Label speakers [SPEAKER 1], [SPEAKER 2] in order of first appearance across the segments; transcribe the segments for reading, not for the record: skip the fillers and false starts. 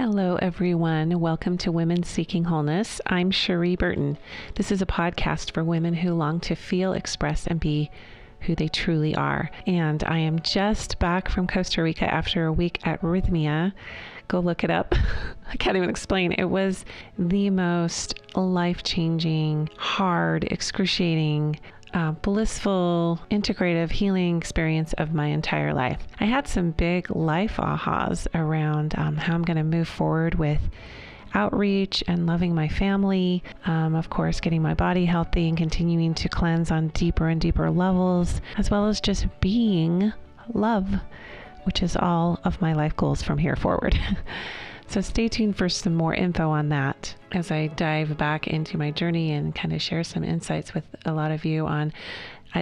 [SPEAKER 1] Hello, everyone. Welcome to Women Seeking Wholeness. I'm Cherie Burton. This is a podcast for women who long to feel, express, and be who they truly are. And I am just back from Costa Rica after a week at Rhythmia. Go look it up. I can't even explain. It was the most life-changing, hard, excruciating, blissful, integrative healing experience of my entire life. I had some big life ahas around how I'm going to move forward with outreach and loving my family, of course, getting my body healthy and continuing to cleanse on deeper and deeper levels, as well as just being love, which is all of my life goals from here forward. So stay tuned for some more info on that as I dive back into my journey and kind of share some insights with a lot of you on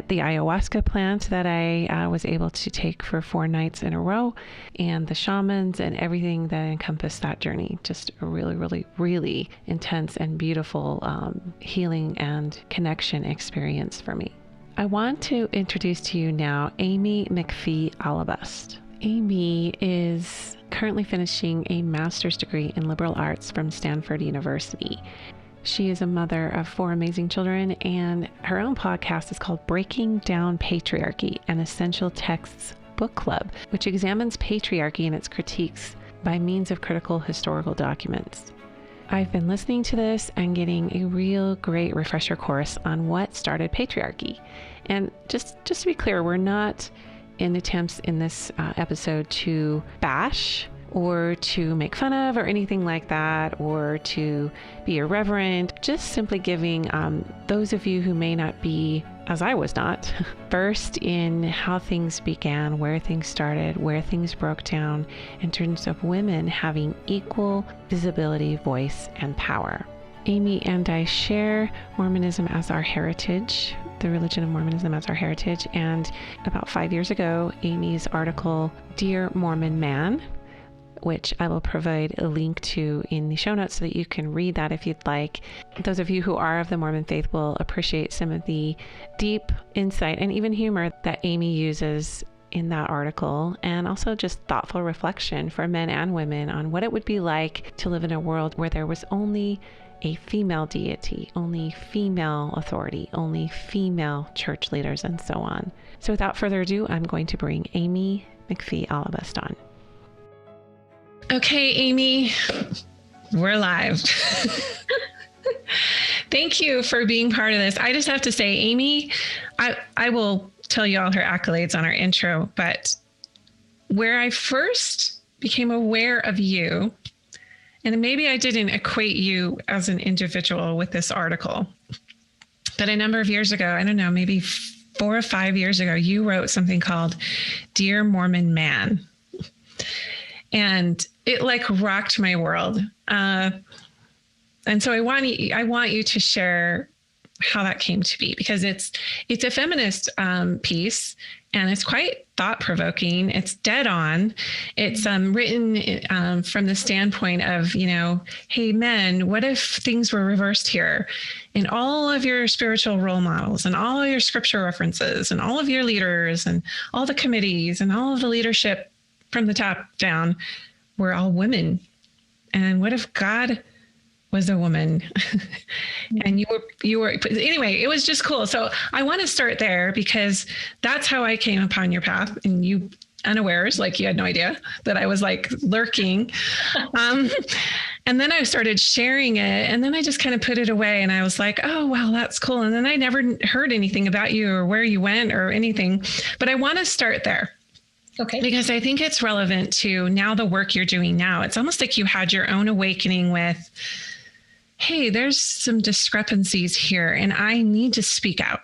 [SPEAKER 1] the ayahuasca plant that I was able to take for 4 nights in a row, and the shamans and everything that encompassed that journey. Just a really, really, really intense and beautiful healing and connection experience for me. I want to introduce to you now Amy McPhie Allebest. Amy is currently finishing a master's degree in liberal arts from Stanford University. She is a mother of 4 amazing children, and her own podcast is called Down Patriarchy, an Essential Texts Book Club, which examines patriarchy and its critiques by means of critical historical documents. I've been listening to this and getting a real great refresher course on what started patriarchy. And just to be clear, we're not in attempts in this episode to bash or to make fun of or anything like that, or to be irreverent, just simply giving those of you who may not be, as I was not, versed in how things began, where things started, where things broke down in terms of women having equal visibility, voice, and power. Amy and I share Mormonism as our heritage, the religion of Mormonism as our heritage. And about 5 years ago, Amy's article, Dear Mormon Man, which I will provide a link to in the show notes so that you can read that if you'd like. Those of you who are of the Mormon faith will appreciate some of the deep insight and even humor that Amy uses in that article, and also just thoughtful reflection for men and women on what it would be like to live in a world where there was only a female deity, only female authority, only female church leaders, and so on. So without further ado, I'm going to bring Amy McPhie Allebest on. Okay, Amy, we're live. Thank you for being part of this. I just have to say, Amy, I will tell you all her accolades on our intro, but where I first became aware of you, and maybe I didn't equate you as an individual with this article, but a number of years ago, I don't know, maybe 4 or 5 years ago, you wrote something called Dear Mormon Man. And it like rocked my world. And so I want you to share how that came to be, because it's a feminist piece, and it's quite thought-provoking. It's dead on. It's written from the standpoint of, hey, men, what if things were reversed here? And all of your spiritual role models and all of your scripture references and all of your leaders and all the committees and all of the leadership from the top down were all women. And what if God was a woman? And you were, anyway, it was just cool. So I want to start there, because that's how I came upon your path, and you unawares, like you had no idea that I was like lurking. And then I started sharing it, and then I just kind of put it away, and I was like, oh, wow, that's cool. And then I never heard anything about you or where you went or anything, but I want to start there.
[SPEAKER 2] Okay.
[SPEAKER 1] Because I think it's relevant to now the work you're doing now. It's almost like you had your own awakening with, hey, there's some discrepancies here and I need to speak out.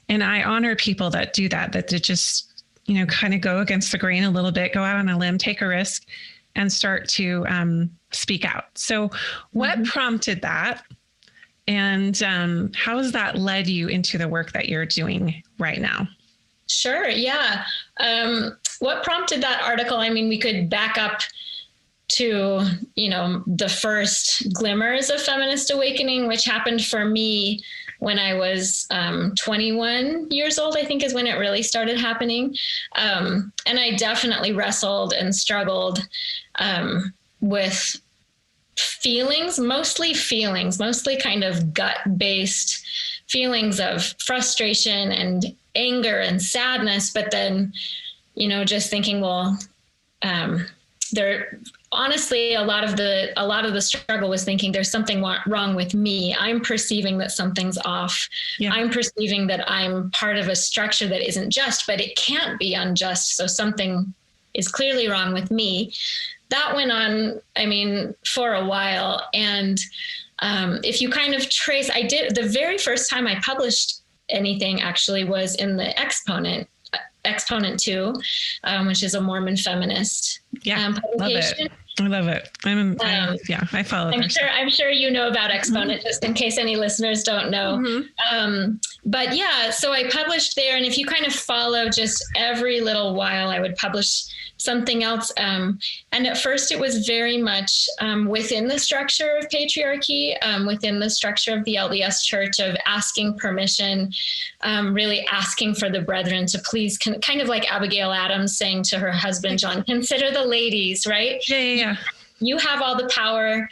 [SPEAKER 1] And I honor people that do that just, kind of go against the grain a little bit, go out on a limb, take a risk, and start to speak out. So what prompted that? And how has that led you into the work that you're doing right now?
[SPEAKER 2] Sure. Yeah. What prompted that article? I mean, we could back up to, the first glimmers of feminist awakening, which happened for me when I was 21 years old, I think is when it really started happening. And I definitely wrestled and struggled with feelings, mostly kind of gut-based feelings of frustration and anger and sadness. But then, just thinking, well, honestly, a lot of the struggle was thinking there's something wrong with me. I'm perceiving that something's off. Yeah. I'm perceiving that I'm part of a structure that isn't just, but it can't be unjust. So something is clearly wrong with me. That went on, for a while. And if you kind of trace, the very first time I published anything actually was in the Exponent 2, which is a Mormon feminist publication.
[SPEAKER 1] Love it. I follow.
[SPEAKER 2] I'm sure you know about Exponent, just in case any listeners don't know. But yeah, so I published there, and if you kind of follow, just every little while I would publish something else. And at first it was very much within the structure of patriarchy, within the structure of the LDS Church, of asking permission, really asking for the brethren to please, kind of like Abigail Adams saying to her husband, John, consider the ladies, right? Yeah. You have all the power.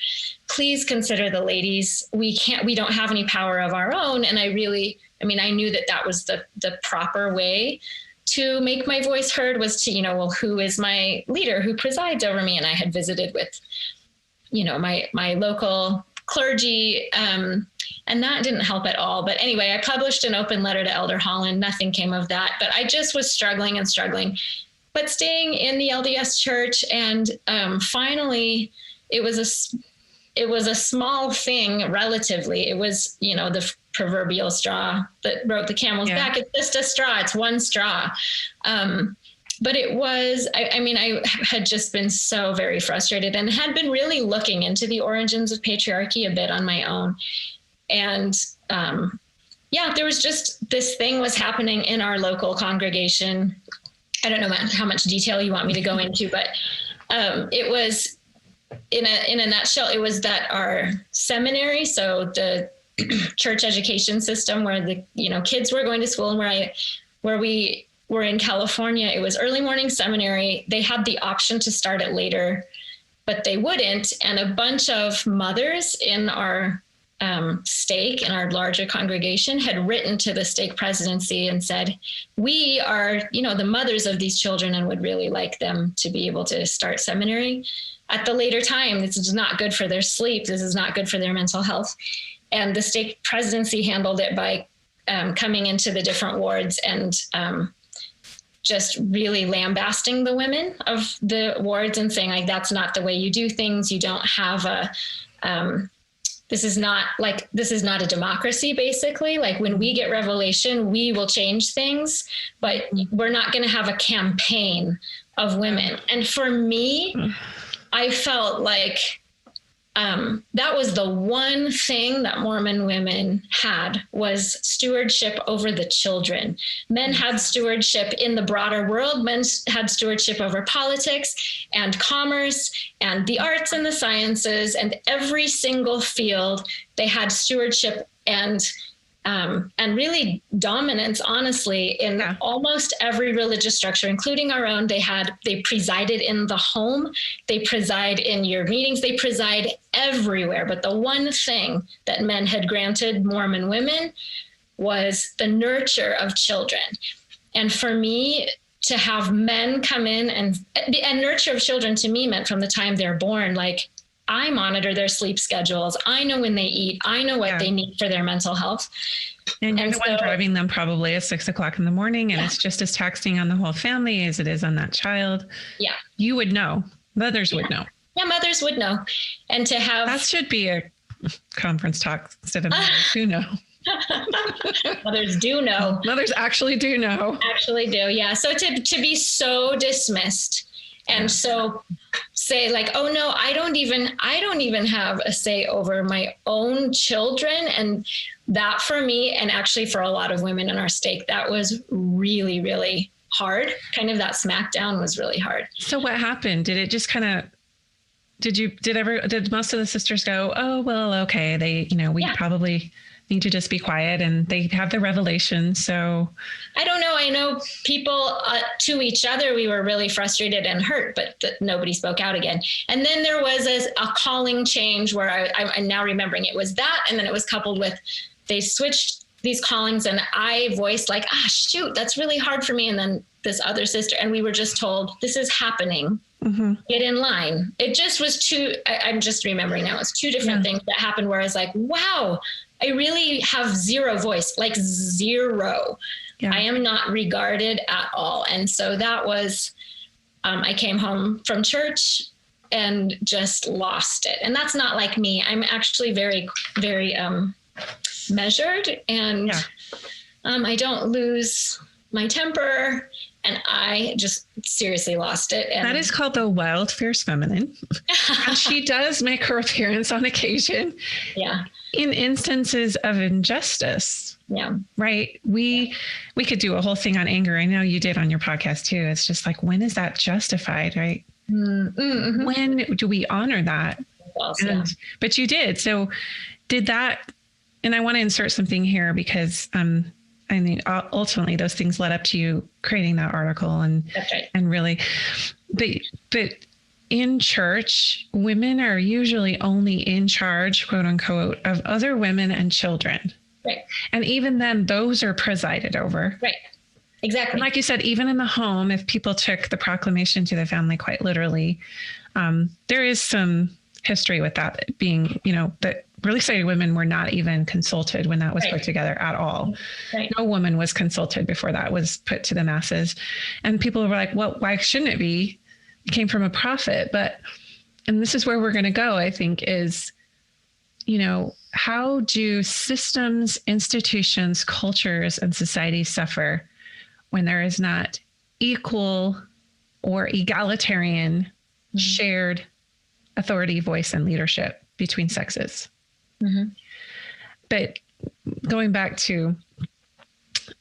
[SPEAKER 2] Please consider the ladies. We don't have any power of our own. And I knew that was the proper way to make my voice heard, was to, who is my leader, who presides over me? And I had visited with, my local clergy, and that didn't help at all. But anyway, I published an open letter to Elder Holland. Nothing came of that, but I just was struggling, but staying in the LDS Church. And finally, it was a small thing relatively. It was, the proverbial straw that broke the camel's back. It's just a straw. It's one straw. But it was, I had just been so very frustrated and had been really looking into the origins of patriarchy a bit on my own. And there was just, this thing was happening in our local congregation. I don't know how much detail you want me to go into, but it was, in a nutshell, it was that our seminary, so the church education system where the kids were going to school, and where we were in California, it was early morning seminary. They had the option to start it later, but they wouldn't. And a bunch of mothers in our stake, in our larger congregation, had written to the stake presidency and said, we are, the mothers of these children and would really like them to be able to start seminary at the later time. This is not good for their sleep. This is not good for their mental health. And the stake presidency handled it by coming into the different wards and just really lambasting the women of the wards and saying, like, that's not the way you do things. You don't have this is not a democracy, basically. Like, when we get revelation, we will change things, but we're not going to have a campaign of women. And for me, I felt like that was the one thing that Mormon women had, was stewardship over the children. Men had stewardship in the broader world. Men had stewardship over politics and commerce and the arts and the sciences, and every single field they had stewardship and really dominance, honestly, in almost every religious structure, including our own. They presided in the home, they preside in your meetings, they preside everywhere. But the one thing that men had granted Mormon women was the nurture of children. And for me, to have men come in and nurture of children to me meant from the time they're born, like, I monitor their sleep schedules. I know when they eat. I know what they need for their mental health.
[SPEAKER 1] And you're the one driving them probably at 6 o'clock in the morning. And it's just as taxing on the whole family as it is on that child. Yeah. You would know. Mothers would know.
[SPEAKER 2] Yeah, mothers would know. And to have...
[SPEAKER 1] That should be a conference talk instead of mothers who know.
[SPEAKER 2] Mothers do know.
[SPEAKER 1] Mothers actually do know.
[SPEAKER 2] Actually do, yeah. So to be so dismissed and so say, like, oh no, I don't even have a say over my own children. And that, for me, and actually for a lot of women in our stake, that was really, really hard. Kind of that smackdown was really hard.
[SPEAKER 1] So what happened? Did it just kind of, did most of the sisters go, oh, well, okay, they, we probably need to just be quiet and they have the revelation. So
[SPEAKER 2] I don't know. I know people to each other, we were really frustrated and hurt, but nobody spoke out again. And then there was a calling change where I'm now remembering it was that. And then it was coupled with, they switched these callings and I voiced like, shoot, that's really hard for me. And then this other sister, and we were just told, this is happening. Mm-hmm. Get in line. It just was I'm just remembering now, it's two different things that happened where I was like, wow, I really have zero voice, like zero. Yeah. I am not regarded at all. And so that was, I came home from church and just lost it. And that's not like me. I'm actually very, very measured, and I don't lose my temper. And I just seriously lost it. And
[SPEAKER 1] that is called the wild, fierce feminine. And she does make her appearance on occasion.
[SPEAKER 2] Yeah.
[SPEAKER 1] In instances of injustice.
[SPEAKER 2] Yeah.
[SPEAKER 1] Right. We could do a whole thing on anger. I know you did on your podcast too. It's just like, when is that justified? Right. Mm-hmm. When do we honor that? But you did. So did that, and I want to insert something here because, I mean, ultimately those things led up to you creating that article and really, but in church, women are usually only in charge, quote unquote, of other women and children.
[SPEAKER 2] Right.
[SPEAKER 1] And even then those are presided over.
[SPEAKER 2] Right. Exactly.
[SPEAKER 1] And like you said, even in the home, if people took the proclamation to the family quite literally, there is some history with that being, that really excited women were not even consulted when that was put together at all. Right. No woman was consulted before that was put to the masses. And people were like, well, why shouldn't it be? It came from a prophet. And this is where we're going to go, I think, is, how do systems, institutions, cultures, and societies suffer when there is not equal or egalitarian shared authority, voice, and leadership between sexes? Mm-hmm. But going back to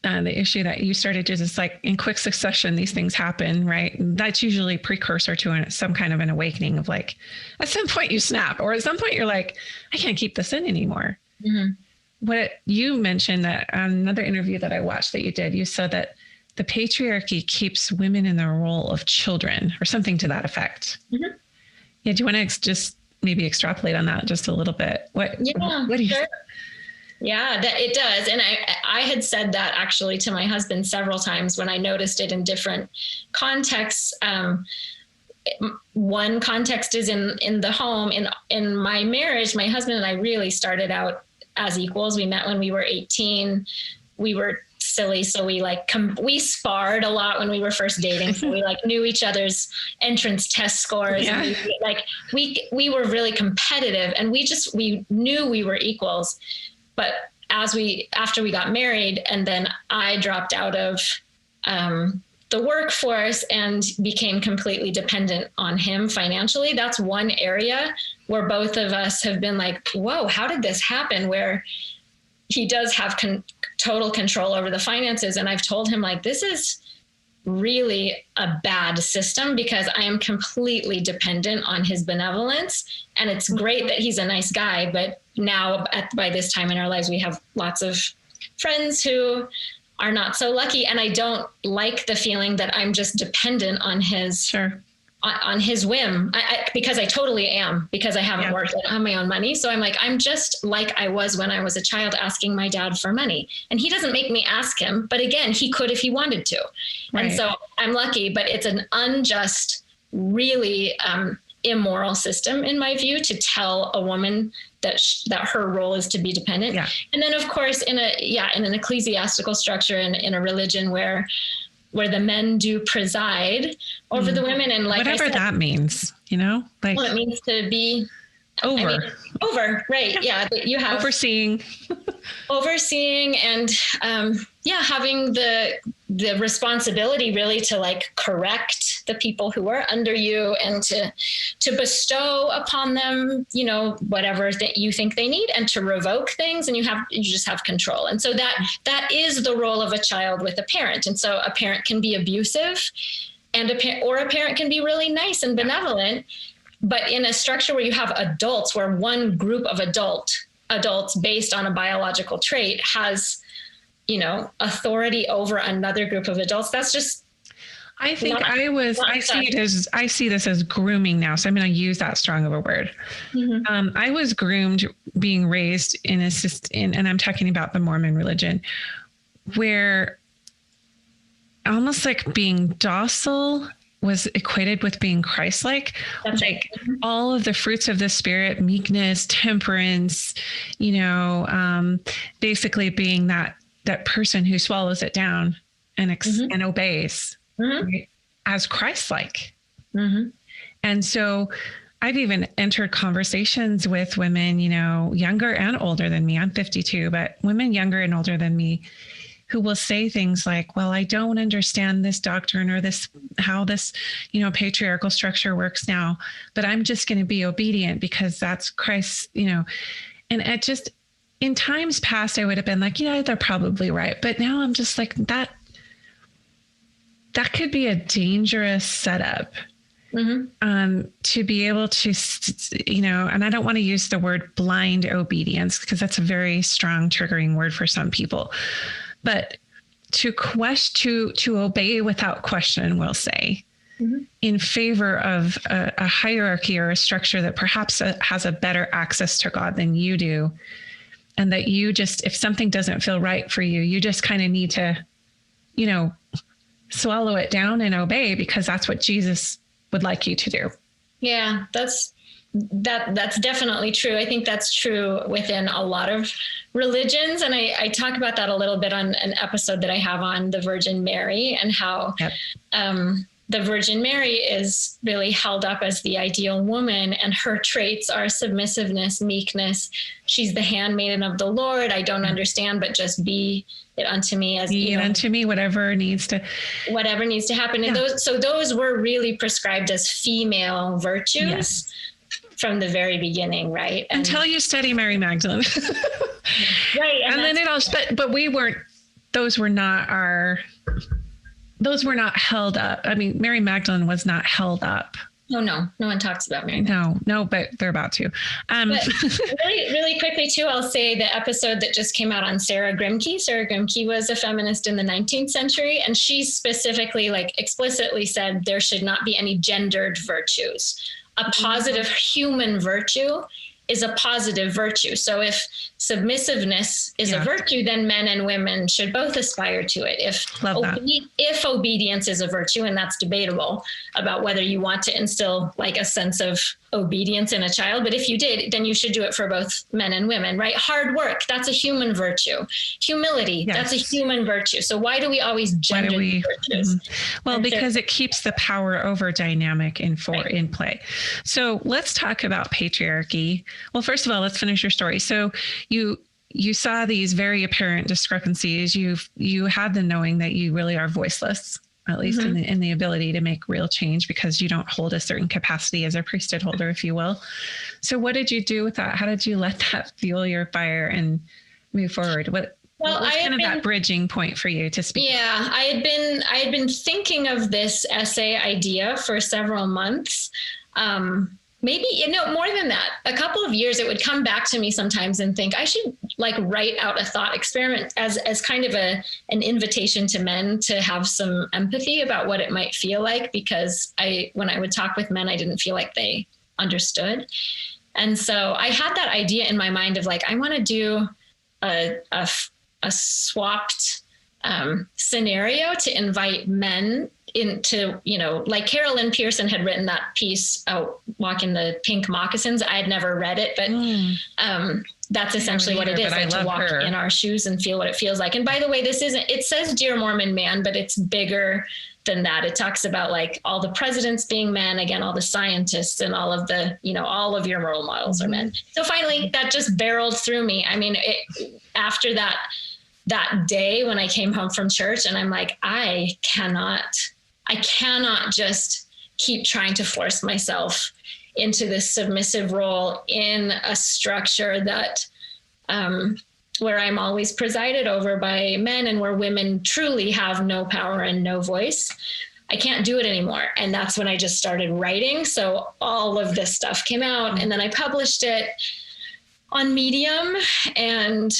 [SPEAKER 1] the issue that you started, just like in quick succession, these things happen, right? That's usually precursor to some kind of an awakening of like, at some point you snap, or at some point you're like, I can't keep this in anymore. Mm-hmm. What you mentioned that another interview that I watched that you did, you said that the patriarchy keeps women in the role of children or something to that effect. Mm-hmm. Yeah. Do you want to just maybe extrapolate on that just a little bit? What do you
[SPEAKER 2] sure. Yeah, that it does. And I had said that actually to my husband several times when I noticed it in different contexts. One context is in the home. In my marriage, my husband and I really started out as equals. We met when we were 18. We were silly. So we sparred a lot when we were first dating. So we knew each other's entrance test scores. Yeah. And we were really competitive, and we knew we were equals. But after we got married, and then I dropped out of the workforce and became completely dependent on him financially, that's one area where both of us have been like, whoa, how did this happen? Where he does have total control over the finances. And I've told him this is really a bad system because I am completely dependent on his benevolence. And it's great that he's a nice guy, but now by this time in our lives, we have lots of friends who are not so lucky. And I don't like the feeling that I'm just dependent on his, on his whim, because I totally am, because I haven't worked on my own money. So I'm just like I was when I was a child asking my dad for money, and he doesn't make me ask him, but again, he could if he wanted to. Right. And so I'm lucky, but it's an unjust, really immoral system in my view to tell a woman that her role is to be dependent. Yeah. And then of course in an ecclesiastical structure and in a religion where the men do preside over the women, and
[SPEAKER 1] whatever that means, well,
[SPEAKER 2] it means to be over, right? Yeah, you have
[SPEAKER 1] overseeing and having the responsibility really to correct the people who are under you and to bestow upon them, whatever that you think they need, and to revoke things, and you just have control. And so that is the role of a child with a parent. And so a parent can be abusive, and a parent can be really nice and benevolent. But in a structure where you have adults, where one group of adult
[SPEAKER 2] adults based on a biological trait has, authority over another group of adults. That's just,
[SPEAKER 1] I think I see this as grooming now. So I'm going to use that strong of a word. Mm-hmm. I was groomed being raised in and I'm talking about the Mormon religion, where almost like being docile was equated with being Christ-like. That's like right. All of the fruits of the Spirit, meekness, temperance, basically being that person who swallows it down and obeys. Mm-hmm. Right, as Christ-like. Mm-hmm. And so I've even entered conversations with women, younger and older than me. I'm 52, but women younger and older than me who will say things like, well, I don't understand this doctrine or how this, patriarchal structure works now, but I'm just going to be obedient because that's Christ, and it just, in times past, I would have been like, they're probably right. But now I'm just like, that could be a dangerous setup. Mm-hmm. To be able to, and I don't want to use the word blind obedience because that's a very strong triggering word for some people, but to obey without question, we'll say, mm-hmm. in favor of a hierarchy or a structure that perhaps has a better access to God than you do. And that you just, if something doesn't feel right for you, you just kind of need to, swallow it down and obey because that's what Jesus would like you to do.
[SPEAKER 2] Yeah, that's definitely true. I think that's true within a lot of religions. And I talk about that a little bit on an episode that I have on the Virgin Mary and how, the Virgin Mary is really held up as the ideal woman, and her traits are submissiveness, meekness. She's the handmaiden of the Lord. I don't understand, but just be it unto me as be it unto
[SPEAKER 1] me, whatever needs to
[SPEAKER 2] happen. And those were really prescribed as female virtues from the very beginning, right?
[SPEAKER 1] Until you study Mary Magdalene.
[SPEAKER 2] Right.
[SPEAKER 1] And then but those were not held up. I mean, Mary Magdalene was not held up.
[SPEAKER 2] Oh, no one talks about Mary.
[SPEAKER 1] No, but they're about to.
[SPEAKER 2] But really, really quickly too, I'll say the episode that just came out on Sarah Grimke. Sarah Grimke was a feminist in the 19th century, and she specifically, explicitly said there should not be any gendered virtues. A positive human virtue is a positive virtue. So if submissiveness is a virtue, then men and women should both aspire to it. If obedience is a virtue, and that's debatable about whether you want to instill a sense of obedience in a child, but if you did, then you should do it for both men and women, right? Hard work, that's a human virtue. Humility, that's a human virtue. So why do we always gender virtues?
[SPEAKER 1] Mm-hmm. Well, because it keeps the power over dynamic in play. So let's talk about patriarchy. Well, first of all, let's finish your story. So you saw these very apparent discrepancies. You had the knowing that you really are voiceless, at least in the ability to make real change, because you don't hold a certain capacity as a priesthood holder, if you will. So what did you do with that? How did you let that fuel your fire and move forward? What was kind of that bridging point for you to speak?
[SPEAKER 2] Yeah, I had been thinking of this essay idea for several months. Maybe, more than that, a couple of years, it would come back to me sometimes and think I should write out a thought experiment as kind of an invitation to men to have some empathy about what it might feel like, because when I would talk with men, I didn't feel like they understood. And so I had that idea in my mind of I want to do a swapped scenario to invite men into, Carolyn Pearson had written that piece out walking the pink moccasins. I had never read it, but that's essentially what it is, to walk in our shoes and feel what it feels like. And by the way, it says Dear Mormon Man, but it's bigger than that. It talks about all the presidents being men, again, all the scientists and all of the, all of your role models are men. So finally that just barreled through me. I mean, after that day when I came home from church, and I'm like, I cannot just keep trying to force myself into this submissive role in a structure that, where I'm always presided over by men and where women truly have no power and no voice. I can't do it anymore. And that's when I just started writing. So all of this stuff came out, and then I published it. on Medium, and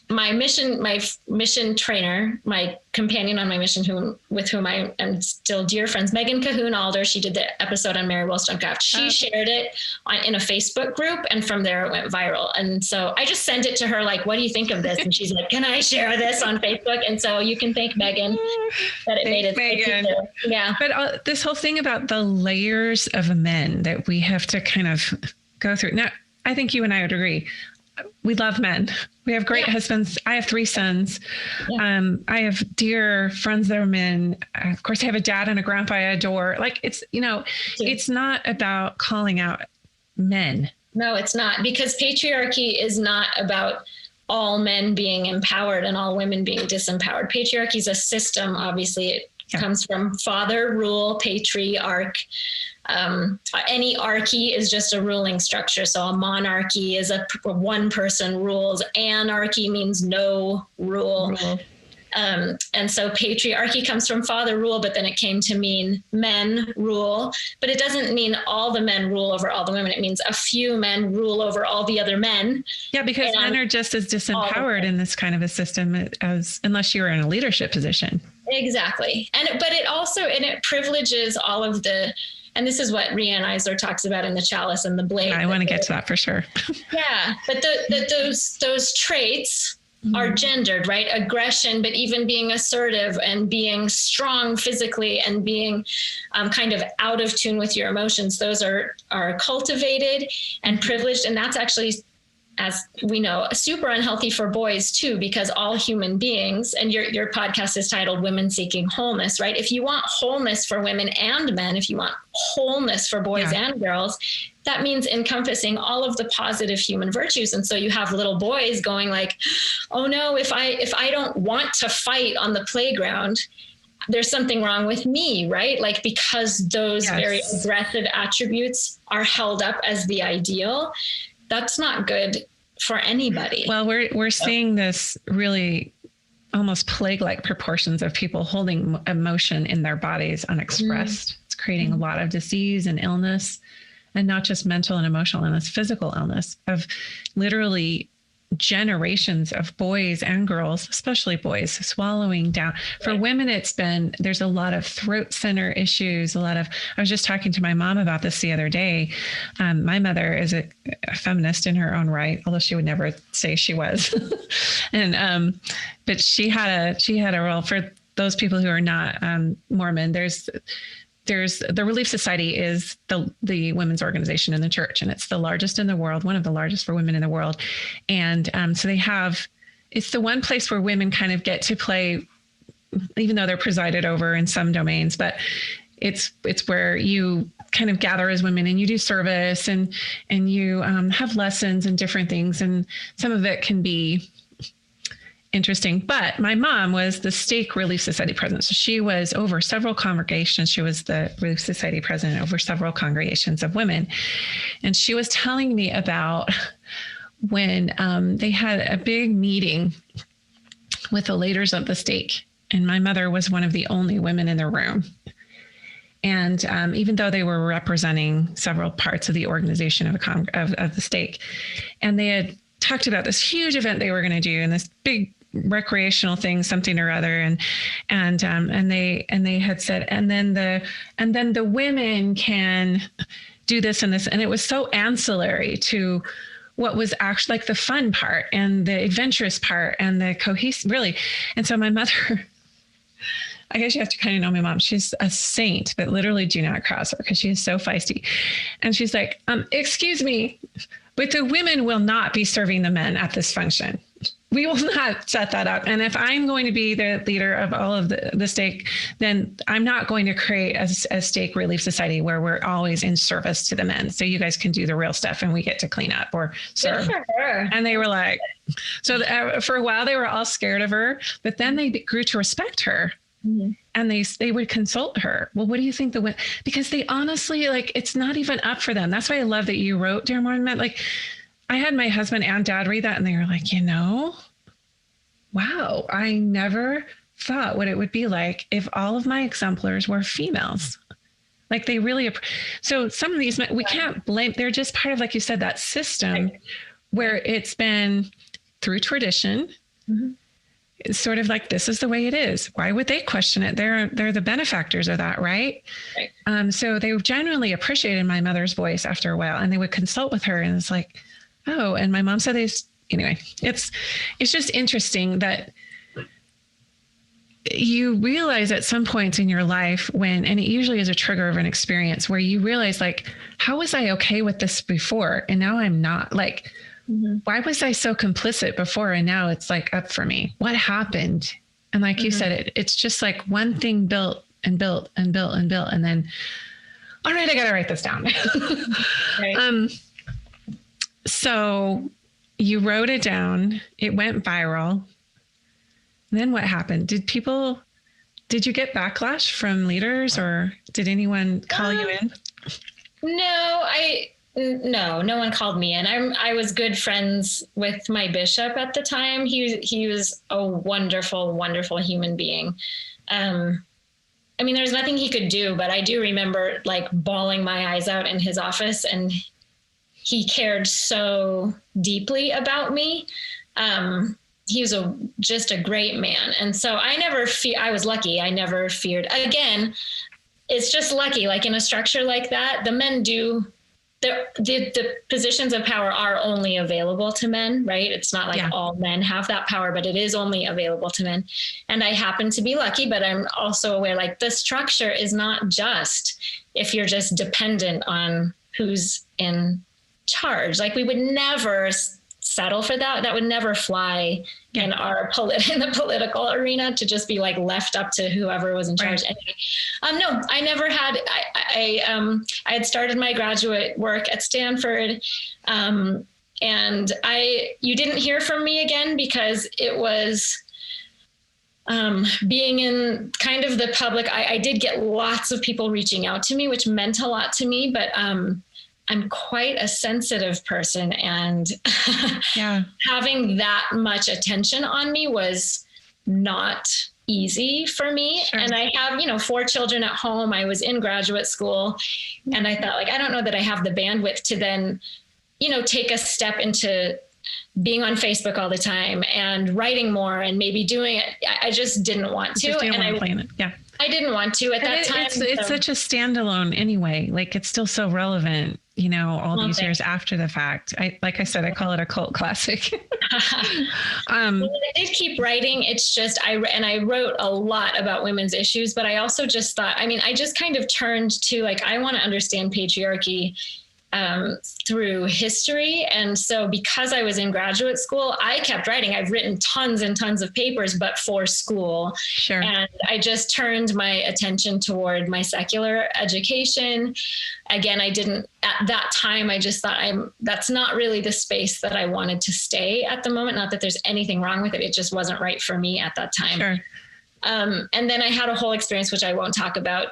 [SPEAKER 2] my mission trainer, my companion on my mission, with whom I am still dear friends, Megan Cahoon Alder, she did the episode on Mary Wollstonecraft. She shared it in a Facebook group, and from there it went viral. And so I just sent it to her, like, what do you think of this? And she's like, can I share this on Facebook? And so you can thank Megan that it made it.
[SPEAKER 1] Megan.
[SPEAKER 2] Yeah.
[SPEAKER 1] But this whole thing about the layers of men that we have to kind of go through. Now, I think you and I would agree. We love men. We have great husbands. I have 3 sons. I have dear friends that are men. Of course, I have a dad and a grandpa I adore. Like, it's, it's not about calling out men.
[SPEAKER 2] No, it's not, because patriarchy is not about all men being empowered and all women being disempowered. Patriarchy is a system. Obviously, it comes from father, rule, patriarch. Any archy is just a ruling structure. So a monarchy is a one person rules. Anarchy means no rule. And so patriarchy comes from father rule, but then it came to mean men rule. But it doesn't mean all the men rule over all the women. It means a few men rule over all the other men.
[SPEAKER 1] Yeah, because men are just as disempowered in this kind of a system as unless you're in a leadership position.
[SPEAKER 2] Exactly. But it also, it privileges all of the, and this is what Rianne Eisler talks about in The Chalice and the Blade.
[SPEAKER 1] Yeah, I want to get to that for sure.
[SPEAKER 2] Yeah. But those traits are gendered, right? Aggression, but even being assertive and being strong physically and being kind of out of tune with your emotions. Those are cultivated and privileged. And that's actually, as we know, super unhealthy for boys too, because all human beings, and your podcast is titled Women Seeking Wholeness, right? If you want wholeness for women and men, if you want wholeness for boys and girls, that means encompassing all of the positive human virtues. And so you have little boys going like, oh no, if I don't want to fight on the playground, there's something wrong with me, right? Like, because those very aggressive attributes are held up as the ideal. That's not good for anybody.
[SPEAKER 1] Well, we're seeing this really almost plague-like proportions of people holding emotion in their bodies unexpressed. It's creating a lot of disease and illness, and not just mental and emotional illness, physical illness, of literally generations of boys and girls, especially boys, swallowing down. For women, there's a lot of throat center issues, I was just talking to my mom about this the other day. My mother is a feminist in her own right, although she would never say she was. And, but she had a role. For those people who are not Mormon, there's the Relief Society is the women's organization in the church, and it's the largest in the world, one of the largest for women in the world. And so it's the one place where women kind of get to play, even though they're presided over in some domains, but it's where you kind of gather as women and you do service and you have lessons and different things. And some of it can be interesting. But my mom was the stake Relief Society president. So she was over several congregations. She was the Relief Society president over several congregations of women. And she was telling me about when they had a big meeting with the leaders of the stake. And my mother was one of the only women in the room. And even though they were representing several parts of the organization of the stake, and they had talked about this huge event they were going to do and this big recreational thing, something or other, and they had said, and then the women can do this and this, and it was so ancillary to what was actually like the fun part and the adventurous part and the cohesive, really. And so my mother, I guess you have to kind of know my mom. She's a saint, but literally do not cross her because she is so feisty. And she's like, excuse me, but the women will not be serving the men at this function. We will not set that up. And if I'm going to be the leader of all of the stake, then I'm not going to create a stake Relief Society where we're always in service to the men. So you guys can do the real stuff and we get to clean up or serve. And they were like, so for a while they were all scared of her, but then they grew to respect her. Mm-hmm. And they would consult her. Well, what do you think because they honestly, like, it's not even up for them. That's why I love that you wrote, Dear Mormon. Like, I had my husband and dad read that and they were like, wow, I never thought what it would be like if all of my exemplars were females. Like, they really, so some of these, we can't blame, they're just part of, like you said, that system where it's been through tradition. Mm-hmm. It's sort of like, this is the way it is. Why would they question it? They're the benefactors of that, right? So they genuinely appreciated my mother's voice after a while, and they would consult with her, and it's like, oh, and my mom said anyway, it's just interesting that you realize at some points in your life and it usually is a trigger of an experience where you realize, like, how was I okay with this before? And now I'm not. Like, why was I so complicit before? And now it's like up for me. What happened? And like you said, it's just like one thing built and built and built and built. And then, all right, I got to write this down. Right. So you wrote it down, it went viral. Then what happened? Did you get backlash from leaders, or did anyone call you in?
[SPEAKER 2] No one called me in. I was good friends with my bishop at the time. He was a wonderful, wonderful human being. I mean, there's nothing he could do, but I do remember like bawling my eyes out in his office, and he cared so deeply about me. He was just a great man. And so I was lucky. I never feared. Again, it's just lucky. Like in a structure like that, the men the positions of power are only available to men, right? It's not like all men have that power, but it is only available to men. And I happen to be lucky, but I'm also aware, like, the structure is not just if you're just dependent on who's in charge. Like, we would never settle for that. That would never fly in the political arena, to just be like left up to whoever was in charge. Right. Anyway, no, I never had. I had started my graduate work at Stanford, and you didn't hear from me again because it was being in kind of the public. I did get lots of people reaching out to me, which meant a lot to me, but I'm quite a sensitive person, and having that much attention on me was not easy for me. Sure. And I have, 4 children at home. I was in graduate school, and I thought, like, I don't know that I have the bandwidth to then, take a step into being on Facebook all the time and writing more and maybe doing it. I just didn't want to. I didn't want to at that time.
[SPEAKER 1] It's such a standalone anyway. Like, it's still so relevant, all these years after the fact. Like I said, I call it a cult classic.
[SPEAKER 2] Well, I did keep writing. It's just, I wrote a lot about women's issues, but I also just thought, I just kind of turned to, like, I want to understand patriarchy through history. And so because I was in graduate school, I kept writing. I've written tons and tons of papers, but for school. Sure. And I just turned my attention toward my secular education. Again, at that time, I just thought that's not really the space that I wanted to stay at the moment. Not that there's anything wrong with it. It just wasn't right for me at that time. Sure. And then I had a whole experience, which I won't talk about,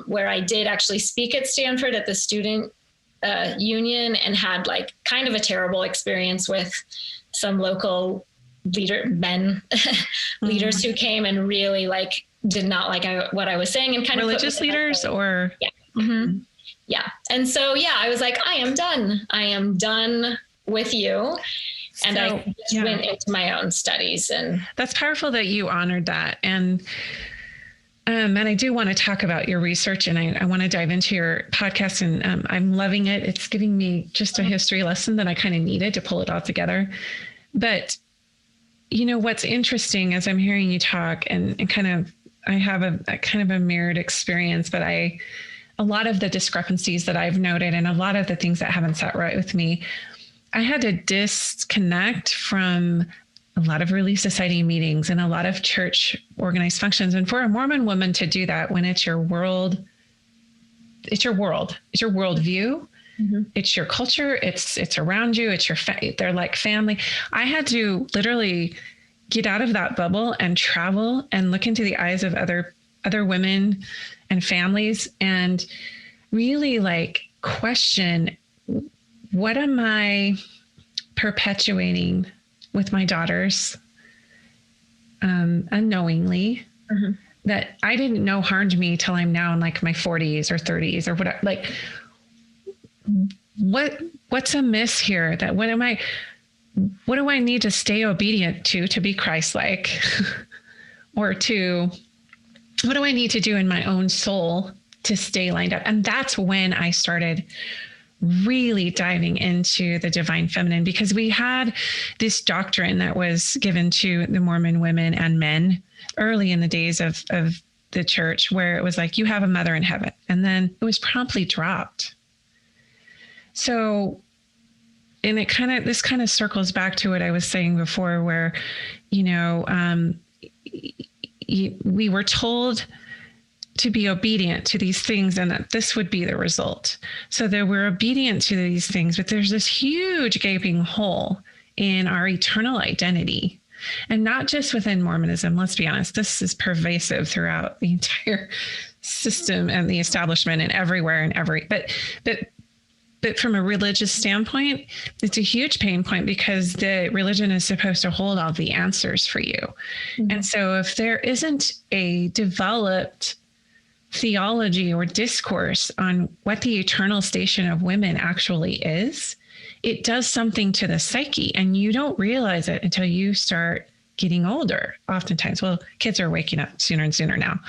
[SPEAKER 2] where I did actually speak at Stanford at the student union, and had like kind of a terrible experience with some local leaders who came and really like did not like what I was saying, and kind of
[SPEAKER 1] religious leaders or
[SPEAKER 2] and so I was like, I am done with you. And so, I just went into my own studies. And
[SPEAKER 1] that's powerful that you honored that. And I do want to talk about your research, and I want to dive into your podcast, and I'm loving it. It's giving me just a history lesson that I kind of needed to pull it all together. But, what's interesting as I'm hearing you talk, and kind of, I have a kind of a mirrored experience, but a lot of the discrepancies that I've noted and a lot of the things that haven't sat right with me, I had to disconnect from a lot of Relief Society meetings and a lot of church organized functions. And for a Mormon woman to do that when it's your world, it's your worldview, it's your culture, it's around you, it's they're like family. I had to literally get out of that bubble and travel and look into the eyes of other women and families, and really like question, what am I perpetuating with my daughters, unknowingly, that I didn't know harmed me till I'm now in like my 40s or 30s or whatever. Like, what's amiss here? What am I what do I need to stay obedient to be Christ-like? Or what do I need to do in my own soul to stay lined up? And that's when I started really diving into the divine feminine, because we had this doctrine that was given to the Mormon women and men early in the days of the church, where it was like, you have a mother in heaven. And then it was promptly dropped. So, and this kind of circles back to what I was saying before, where, we were told to be obedient to these things and that this would be the result. So that we're obedient to these things, but there's this huge gaping hole in our eternal identity. And not just within Mormonism, let's be honest, this is pervasive throughout the entire system and the establishment and everywhere and but from a religious standpoint, it's a huge pain point, because the religion is supposed to hold all the answers for you. Mm-hmm. And so if there isn't a developed theology or discourse on what the eternal station of women actually is, it does something to the psyche, and you don't realize it until you start getting older. Oftentimes, well, kids are waking up sooner and sooner now.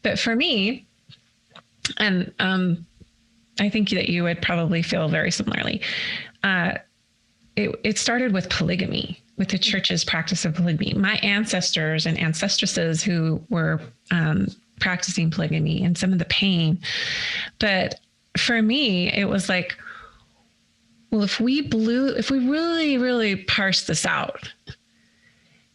[SPEAKER 1] But for me, and I think that you would probably feel very similarly. It started with polygamy, with the church's practice of polygamy. My ancestors and ancestresses who were practicing polygamy, and some of the pain. But for me, it was like, well, if we really, really parse this out,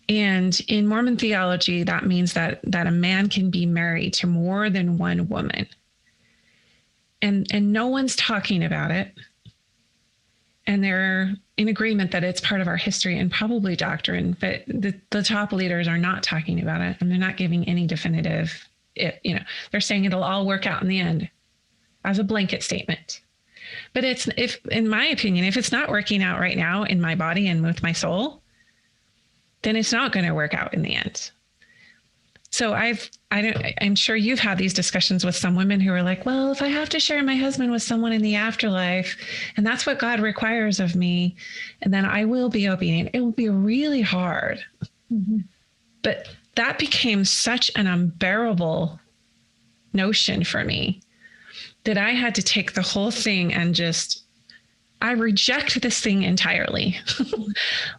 [SPEAKER 1] and in Mormon theology, that means that a man can be married to more than one woman. And no one's talking about it. And they're in agreement that it's part of our history and probably doctrine, but the top leaders are not talking about it, and they're not giving any definitive, they're saying it'll all work out in the end as a blanket statement. But in my opinion, if it's not working out right now in my body and with my soul, then it's not going to work out in the end. So I'm sure you've had these discussions with some women who are like, well, if I have to share my husband with someone in the afterlife, and that's what God requires of me, and then I will be obedient, it will be really hard. Mm-hmm. But that became such an unbearable notion for me that I had to take the whole thing and I reject this thing entirely.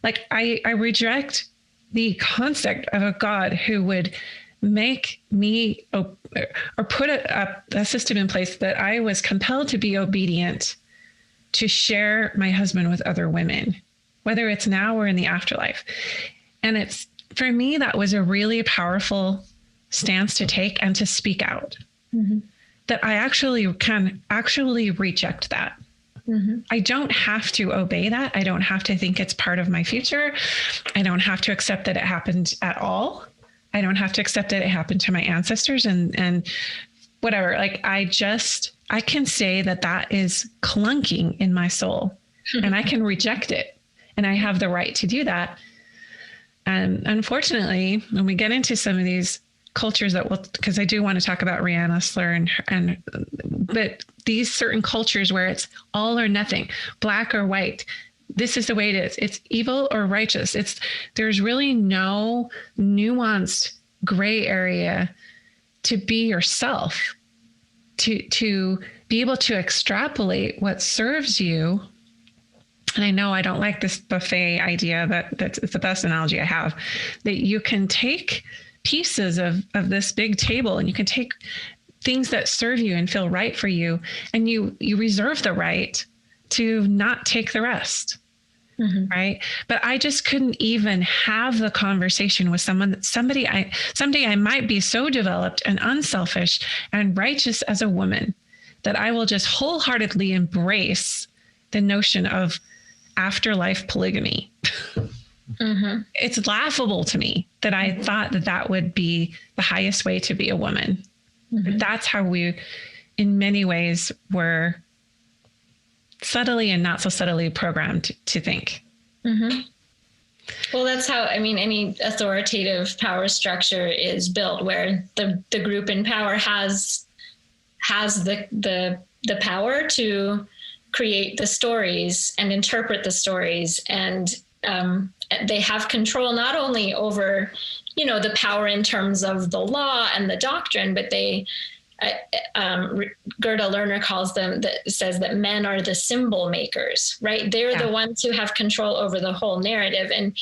[SPEAKER 1] Like I reject the concept of a God who would make me or put a system in place that I was compelled to be obedient to share my husband with other women, whether it's now or in the afterlife. And for me, that was a really powerful stance to take and to speak out. Mm-hmm. That I can reject that. Mm-hmm. I don't have to obey that. I don't have to think it's part of my future. I don't have to accept that it happened at all. I don't have to accept that it happened to my ancestors and whatever. Like I can say that is clunking in my soul, mm-hmm. and I can reject it, and I have the right to do that. And unfortunately, when we get into some of these cultures because I do want to talk about Rihanna Slur but these certain cultures where it's all or nothing, black or white, this is the way it is. It's evil or righteous. There's really no nuanced gray area to be yourself, to be able to extrapolate what serves you. And I know I don't like this buffet idea, that's the best analogy I have, that you can take pieces of this big table and you can take things that serve you and feel right for you, and you reserve the right to not take the rest. Mm-hmm. Right. But I just couldn't even have the conversation with someday I might be so developed and unselfish and righteous as a woman that I will just wholeheartedly embrace the notion of afterlife polygamy. Mm-hmm. It's laughable to me that I thought that would be the highest way to be a woman. Mm-hmm. But that's how we, in many ways, were subtly and not so subtly programmed to think. Mm-hmm.
[SPEAKER 2] Well, that's how, any authoritative power structure is built, where the group in power has the power to create the stories and interpret the stories and they have control not only over, the power in terms of the law and the doctrine, but Gerda Lerner says that men are the symbol makers, right? They're the ones who have control over the whole narrative. And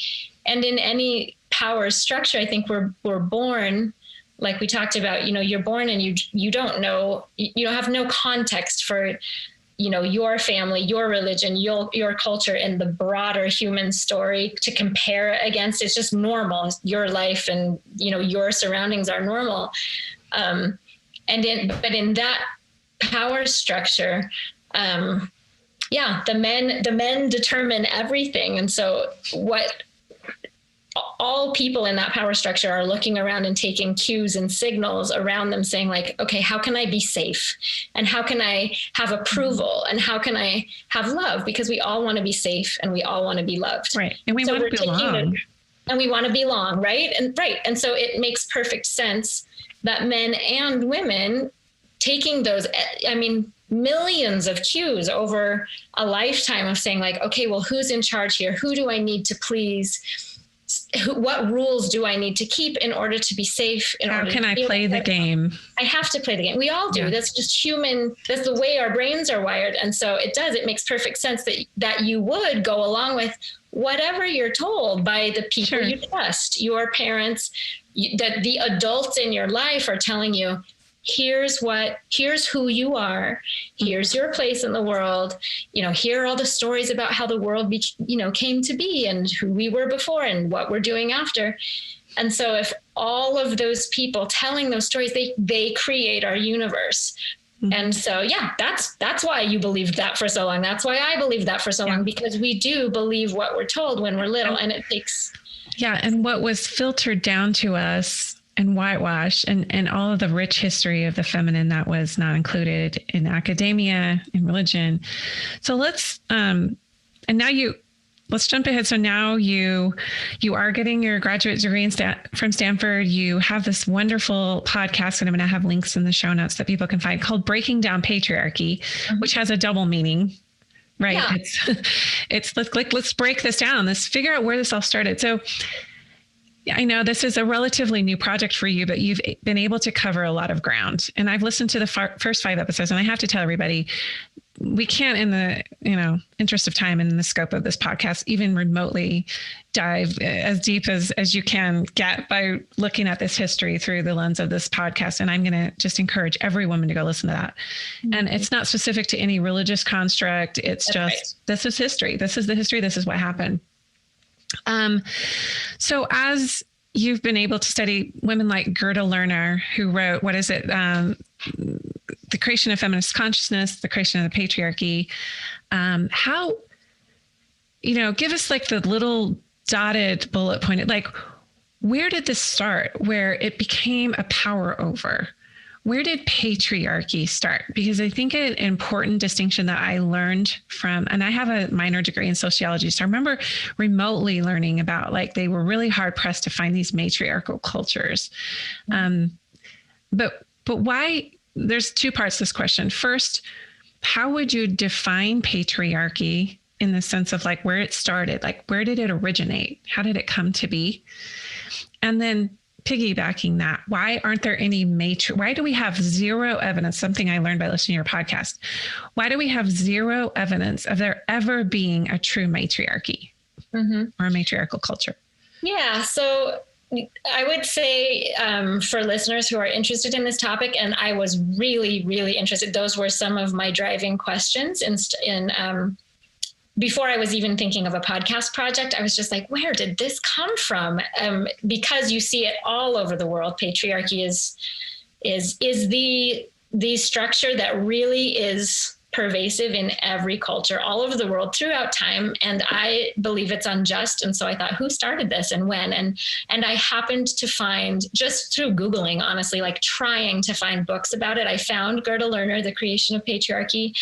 [SPEAKER 2] in any power structure, I think we're born, like we talked about, you're born and you don't know, you don't have no context for, your family, your religion, your culture, and the broader human story to compare against. It's just normal. Your life and, your surroundings are normal. But in that power structure, the men determine everything. And so what all people in that power structure are looking around and taking cues and signals around them saying like, okay, how can I be safe? And how can I have approval? And how can I have love? Because we all want to be safe and we all want to be loved.
[SPEAKER 1] Right. And we want to belong.
[SPEAKER 2] And we want to belong, right? And so it makes perfect sense that men and women taking those, millions of cues over a lifetime of saying like, okay, well, who's in charge here? Who do I need to please? What rules do I need to keep in order to be safe?
[SPEAKER 1] How can I play the game?
[SPEAKER 2] I have to play the game. We all do. Yeah. That's just human. That's the way our brains are wired. And so it makes perfect sense that you would go along with whatever you're told by the people you trust, your parents, that the adults in your life are telling you, here's who you are. Here's your place in the world. Here are all the stories about how the world, came to be and who we were before and what we're doing after. And so if all of those people telling those stories, they create our universe. Mm-hmm. And so, that's why you believed that for so long. That's why I believed that for so long, because we do believe what we're told when we're little, and it takes.
[SPEAKER 1] Yeah. And what was filtered down to us and whitewashed and all of the rich history of the feminine that was not included in academia, in religion. So let's jump ahead. So now you are getting your graduate degree from Stanford. You have this wonderful podcast, and I'm going to have links in the show notes that people can find, called Breaking Down Patriarchy, mm-hmm. which has a double meaning, right? Yeah. It's let's break this down. Let's figure out where this all started. So I know this is a relatively new project for you, but you've been able to cover a lot of ground. And I've listened to the first 5 episodes, and I have to tell everybody, we can't, in the interest of time and in the scope of this podcast, even remotely dive as deep as you can get by looking at this history through the lens of this podcast. And I'm going to just encourage every woman to go listen to that. Mm-hmm. And it's not specific to any religious construct. It's This is history. This is the history. This is what happened. So as you've been able to study women like Gerda Lerner, who wrote, The Creation of Feminist Consciousness, The Creation of the Patriarchy, give us like the little dotted bullet pointed, like, where did this start, where it became a power over? Where did patriarchy start? Because I think an important distinction that I learned from, and I have a minor degree in sociology, so I remember remotely learning about, like, they were really hard pressed to find these matriarchal cultures. But why? There's 2 parts to this question. First, how would you define patriarchy in the sense of like where it started? Like, where did it originate? How did it come to be? And then piggybacking that, why aren't there any why do we have zero evidence? Something I learned by listening to your podcast. Why do we have zero evidence of there ever being a true matriarchy mm-hmm. or a matriarchal culture? Yeah. So I would say for listeners who are interested in this topic, and I was really, really interested, those were some of my driving questions in before I was even thinking of a podcast project. I was just like, where did this come from? Because you see it all over the world. Patriarchy is the structure that really is pervasive in every culture all over the world throughout time. And I believe it's unjust. And so I thought, who started this and when? And I happened to find, just through Googling, honestly, like trying to find books about it, I found Gerda Lerner, The Creation of Patriarchy.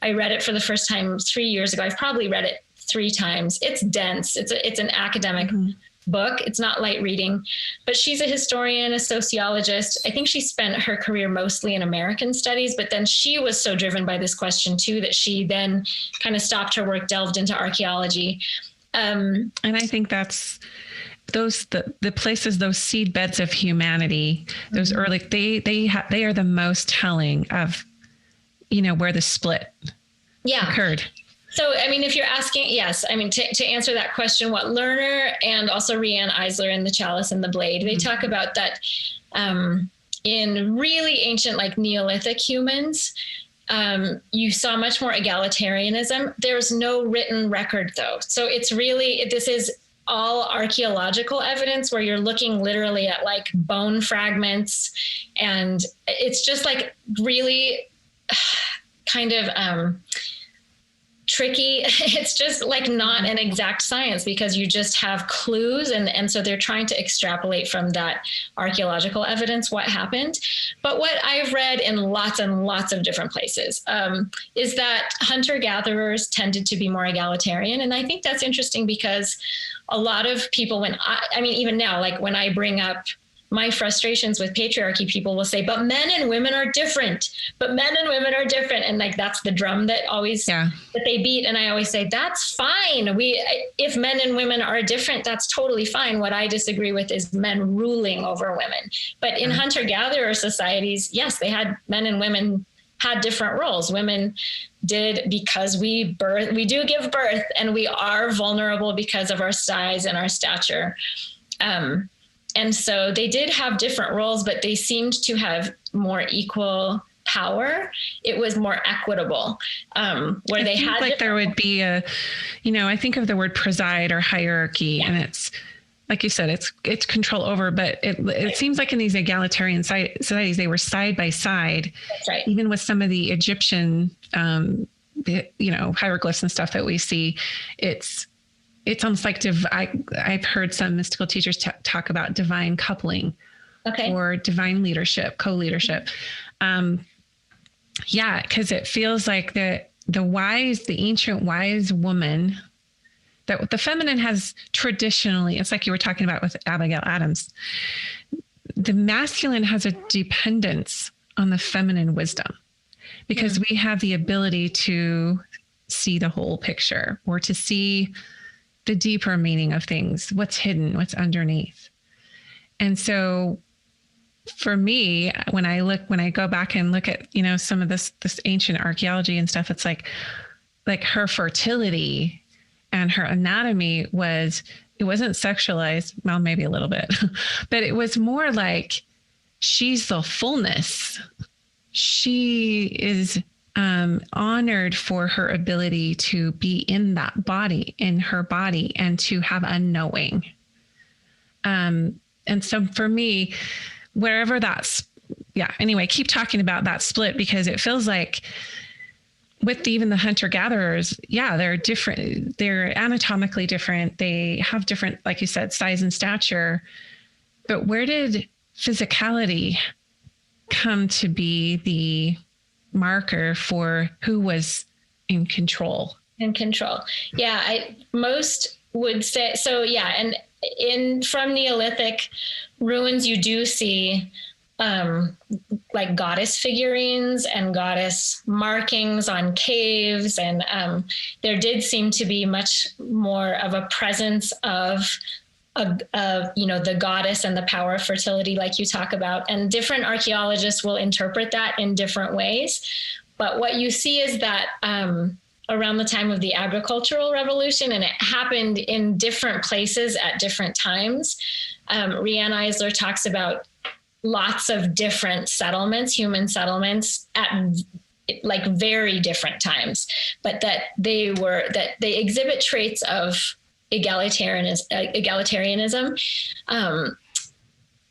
[SPEAKER 1] I read it for the first time 3 years ago. I've probably read it 3 times. It's dense. It's an academic mm-hmm. book. It's not light reading, but she's a historian, a sociologist. I think she spent her career mostly in American studies, but then she was so driven by this question too, that she then kind of stopped her work, delved into archaeology. And I think that's the places, those seed beds of humanity, those early, they are the most telling of, where the split occurred.
[SPEAKER 2] So, I mean, if you're asking, yes, I mean, to answer that question, what Lerner and also Riane Eisler in The Chalice and the Blade, they talk about that in really ancient, like Neolithic humans, you saw much more egalitarianism. There's no written record, though. So it's really, this is all archaeological evidence where you're looking literally at like bone fragments. And it's just like really kind of tricky. It's just like not an exact science because you just have clues. And so they're trying to extrapolate from that archaeological evidence what happened. But what I've read in lots and lots of different places is that hunter-gatherers tended to be more egalitarian. And I think that's interesting because a lot of people, I mean, even now, like when I bring up my frustrations with patriarchy, people will say, but men and women are different, And like, that's the drum that always, that they beat. And I always say, that's fine. If men and women are different, that's totally fine. What I disagree with is men ruling over women. But in hunter-gatherer societies, yes, men and women had different roles. Women did, because we do give birth, and we are vulnerable because of our size and our stature. And so they did have different roles, but they seemed to have more equal power. It was more equitable, where they had
[SPEAKER 1] like there would be I think of the word preside or hierarchy, and it's like you said, it's control over, but it seems like in these egalitarian societies, they were side by side.
[SPEAKER 2] That's right.
[SPEAKER 1] Even with some of the Egyptian, hieroglyphs and stuff that we see, it's almost like I've heard some mystical teachers talk about divine coupling, or divine leadership, co-leadership. Because it feels like the ancient wise woman, that the feminine has traditionally, it's like you were talking about with Abigail Adams, the masculine has a dependence on the feminine wisdom, because we have the ability to see the whole picture, or to see the deeper meaning of things, what's hidden, what's underneath. And so for me, when I go back and look at, some of this ancient archaeology and stuff, it's like her fertility and her anatomy it wasn't sexualized. Well, maybe a little bit, but it was more like she's the fullness. She is honored for her ability to be in that body, in her body, and to have a knowing. And so for me, wherever anyway, keep talking about that split, because it feels like with even the hunter-gatherers, they're different. They're anatomically different. They have different, like you said, size and stature. But where did physicality come to be the marker for who was in control? Most would say so. And from Neolithic ruins, you do see like goddess figurines and goddess markings on caves, and there did seem to be much more of a presence of the goddess and the power of fertility, like you talk about. And different archaeologists will interpret that in different ways. But what you see is that around the time of the agricultural revolution, and it happened in different places at different times, Riane Eisler talks about lots of different settlements, human settlements, at like very different times, but that they exhibit traits of egalitarianism.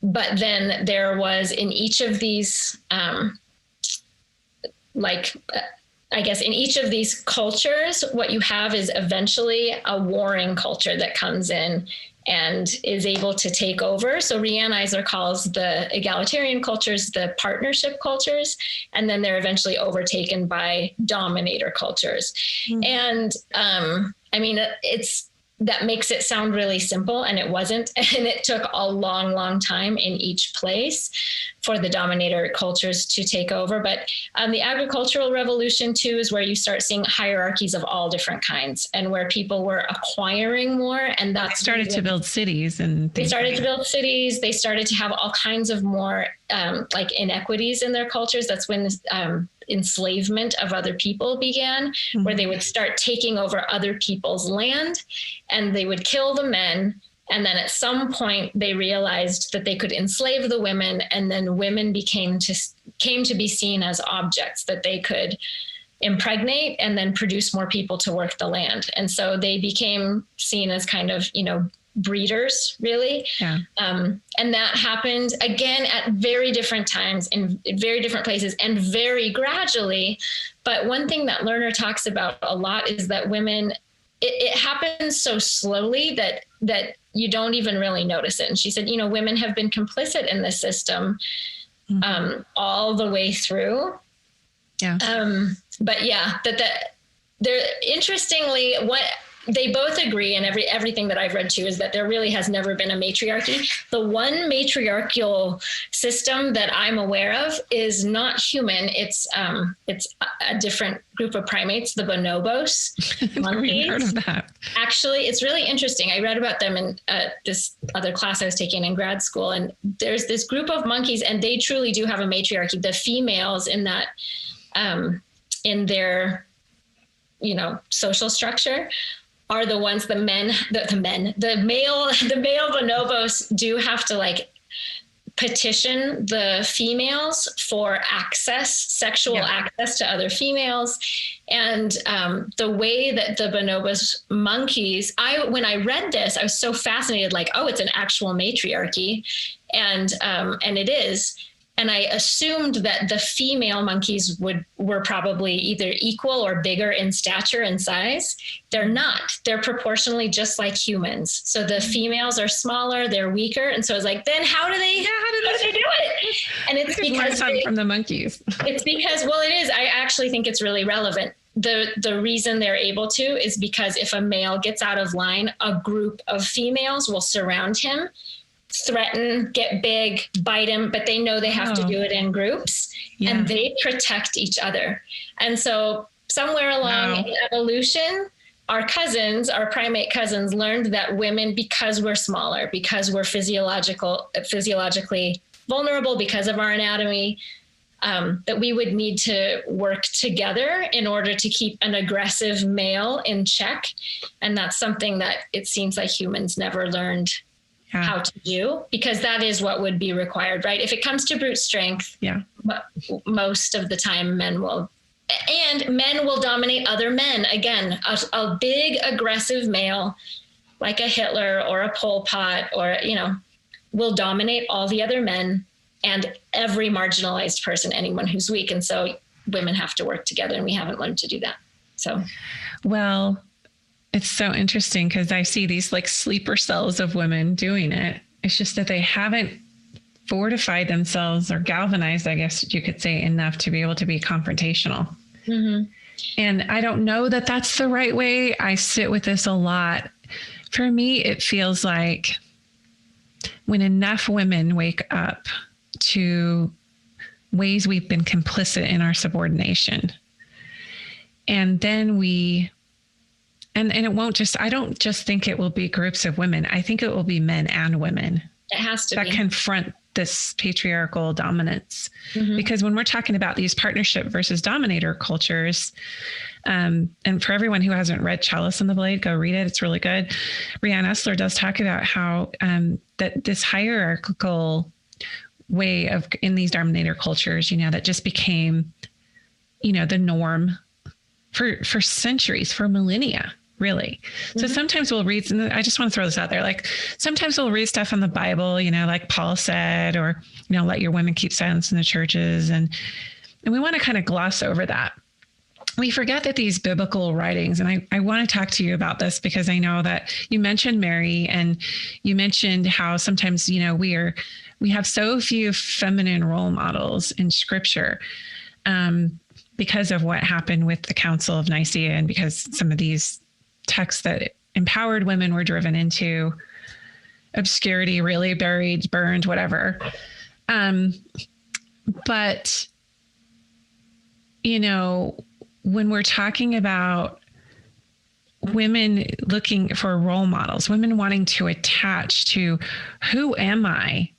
[SPEAKER 1] But then there was in each of these, in each of these cultures, what you have is eventually a warring culture that comes in and is able to take over. So Riane Eisler calls the egalitarian cultures the partnership cultures, and then they're eventually overtaken by dominator cultures. And
[SPEAKER 2] that makes it sound really simple, and it wasn't. And it took a long, long time in each place for the dominator cultures to take over. But the agricultural revolution too is where you start seeing hierarchies of all different kinds, and where people were acquiring more. And that's
[SPEAKER 1] started to build cities, and
[SPEAKER 2] they started to build cities. They started to have all kinds of more like inequities in their cultures. That's when enslavement of other people began, where they would start taking over other people's land, and they would kill the men. And then at some point they realized that they could enslave the women, and then women came to be seen as objects that they could impregnate and then produce more people to work the land. And so they became seen as kind of, breeders, really. Yeah. And that happened again at very different times in very different places and very gradually. But one thing that Lerner talks about a lot is that women, it happens so slowly that you don't even really notice it. And she said, women have been complicit in this system all the way through. Yeah. But yeah, that they're interestingly, what they both agree, and everything that I've read too, is that there really has never been a matriarchy. The one matriarchal system that I'm aware of is not human. It's a different group of primates, the bonobos monkeys.
[SPEAKER 1] Heard of that?
[SPEAKER 2] Actually, it's really interesting. I read about them in this other class I was taking in grad school, and there's this group of monkeys, and they truly do have a matriarchy. The females in that, in their, social structure, are the ones, the male bonobos do have to petition the females for sexual access to other females. And the way that the bonobos monkeys, when I read this, I was so fascinated, it's an actual matriarchy. And it is. And I assumed that the female monkeys were probably either equal or bigger in stature and size. They're not. They're proportionally just like humans. So the females are smaller, they're weaker. And so I was like, then how do they do it? And it's because
[SPEAKER 1] from the monkeys.
[SPEAKER 2] It's because, it is. I actually think it's really relevant. The reason they're able to is because if a male gets out of line, a group of females will surround him, threaten, get big, bite him, but they know they have to do it in groups, and they protect each other. And so somewhere along in evolution, our primate cousins learned that women, because we're smaller, because we're physiologically vulnerable because of our anatomy, that we would need to work together in order to keep an aggressive male in check. And that's something that it seems like humans never learned how to do, because that is what would be required, right? If it comes to brute strength, most of the time men will dominate other men. Again, a big aggressive male like a Hitler or a Pol Pot or, will dominate all the other men and every marginalized person, anyone who's weak. And so women have to work together, and we haven't learned to do that. So,
[SPEAKER 1] it's so interesting because I see these sleeper cells of women doing it. It's just that they haven't fortified themselves or galvanized, I guess you could say, enough to be able to be confrontational. Mm-hmm. And I don't know that that's the right way. I sit with this a lot. For me, it feels like when enough women wake up to ways we've been complicit in our subordination, and then and it won't I don't just think it will be groups of women. I think it will be men and women.
[SPEAKER 2] It has to
[SPEAKER 1] that confront this patriarchal dominance. Mm-hmm. Because when we're talking about these partnership versus dominator cultures, and for everyone who hasn't read Chalice and the Blade, go read it. It's really good. Rianne Esler does talk about how that this hierarchical way of in these dominator cultures, that just became, the norm for centuries, for millennia. Really. Mm-hmm. So sometimes we'll read, and I just want to throw this out there. Sometimes we'll read stuff in the Bible, like Paul said, or, let your women keep silence in the churches. And we want to kind of gloss over that. We forget that these biblical writings, and I want to talk to you about this because I know that you mentioned Mary, and you mentioned how sometimes, we have so few feminine role models in scripture, because of what happened with the Council of Nicaea, and because some of these texts that empowered women were driven into obscurity, really buried, burned, whatever. But, you know, when we're talking about women looking for role models, women wanting to attach to who am I?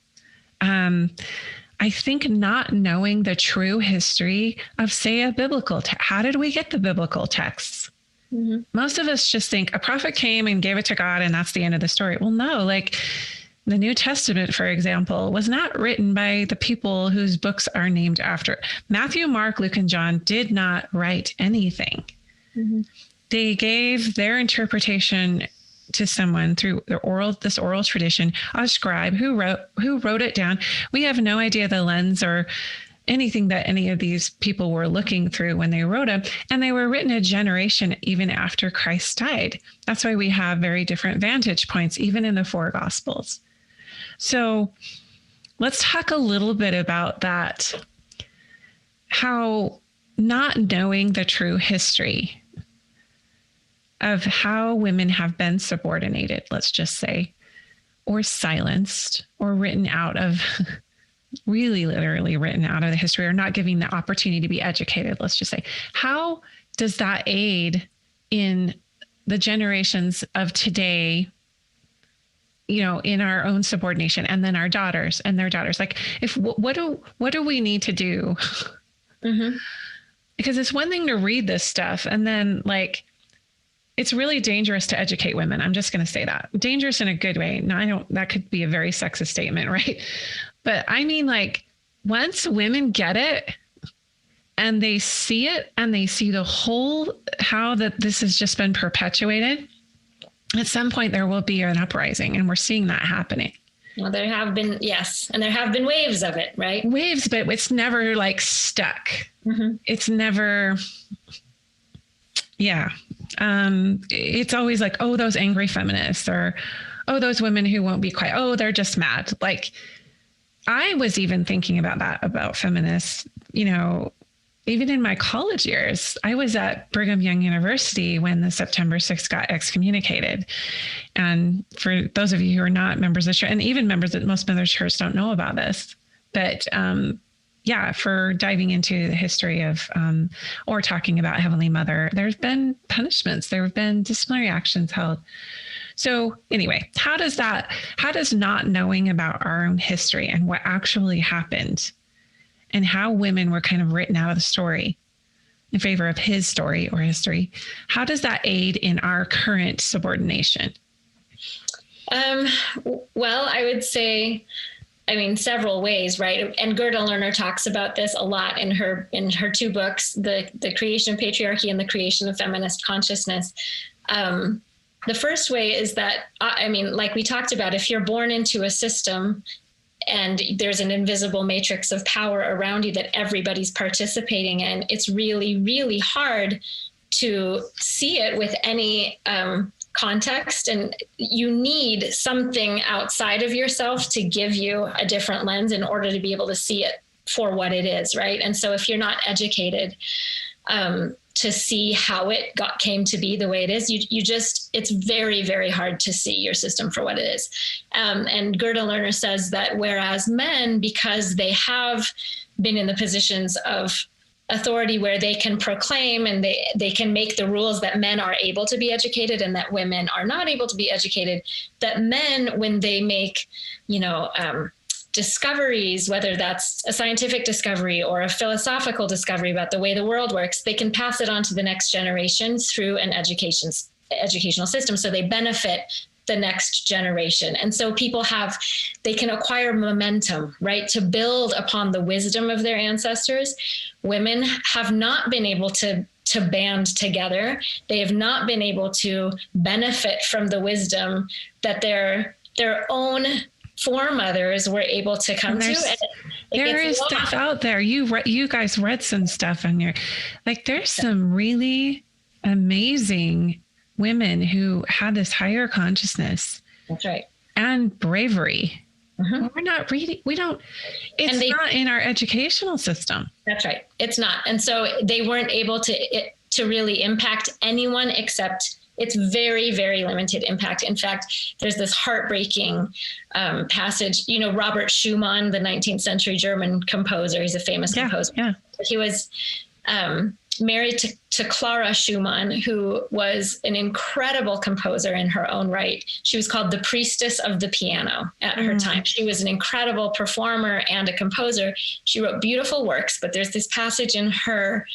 [SPEAKER 1] I think not knowing the true history of, say, a biblical text. How did we get the biblical texts? Mm-hmm. Most of us just think a prophet came and gave it to God and that's the end of the story. Well, no, like the New Testament, for example, was not written by the people whose books are named after. Matthew, Mark, Luke, and John did not write anything. Mm-hmm. They gave their interpretation to someone through this oral tradition, a scribe who wrote it down. We have no idea the lens or anything that any of these people were looking through when they wrote them. And they were written a generation even after Christ died. That's why we have very different vantage points, even in the four Gospels. So let's talk a little bit about that, how not knowing the true history of how women have been subordinated, let's just say, or silenced, or written out of, really literally written out of the history, or not giving the opportunity to be educated, let's just say. How does that aid in the generations of today, you know, in our own subordination, and then our daughters and their daughters? Like, what do we need to do? Mm-hmm. Because it's one thing to read this stuff, and then like, it's really dangerous to educate women. I'm just going to say that. Dangerous in a good way. Now, that could be a very sexist statement, right? But I mean, like, once women get it and they see it and they see the whole, how that this has just been perpetuated, at some point there will be an uprising, and we're seeing that happening.
[SPEAKER 2] Well, there have been, yes. And there have been waves of it, right?
[SPEAKER 1] Waves, but it's never like stuck. Mm-hmm. It's never, yeah. It's always like, oh, those angry feminists, or, oh, those women who won't be quiet. Oh, they're just mad. Like, I was even thinking about that, about feminists, you know, even in my college years. I was at Brigham Young University when the September 6th got excommunicated. And for those of you who are not members of the church, and even members of most members of the church don't know about this, but, yeah, for diving into the history of, or talking about Heavenly Mother, there's been punishments, there have been disciplinary actions held. So anyway, how does not knowing about our own history and what actually happened and how women were kind of written out of the story in favor of his story or history, how does that aid in our current subordination?
[SPEAKER 2] Well, I would say, I mean, several ways, right? And Gerda Lerner talks about this a lot in her two books, the Creation of Patriarchy and the Creation of Feminist Consciousness. The first way is that, I mean, like we talked about, if you're born into a system and there's an invisible matrix of power around you that everybody's participating in, it's really, really hard to see it with any context, and you need something outside of yourself to give you a different lens in order to be able to see it for what it is, right? And so if you're not educated to see how it came to be the way it is, you just, it's very, very hard to see your system for what it is. And Gerda Lerner says that whereas men, because they have been in the positions of authority where they can proclaim and they can make the rules that men are able to be educated and that women are not able to be educated, that men, when they make, discoveries, whether that's a scientific discovery or a philosophical discovery about the way the world works, they can pass it on to the next generation through an educational system. So they benefit the next generation. And so they can acquire momentum, right? To build upon the wisdom of their ancestors. Women have not been able to band together. They have not been able to benefit from the wisdom that their own foremothers were able to come to.
[SPEAKER 1] There is stuff out there. You guys read some stuff and there's some really amazing women who had this higher consciousness.
[SPEAKER 2] That's right.
[SPEAKER 1] And bravery. Mm-hmm. We're not reading. It's not in our educational system.
[SPEAKER 2] That's right. It's not. And so they weren't able to really impact anyone except It's very, very limited impact. In fact, there's this heartbreaking passage, Robert Schumann, the 19th century German composer. He's a famous composer.
[SPEAKER 1] Yeah.
[SPEAKER 2] He was married to Clara Schumann, who was an incredible composer in her own right. She was called the priestess of the piano at her time. She was an incredible performer and a composer. She wrote beautiful works, but there's this passage in her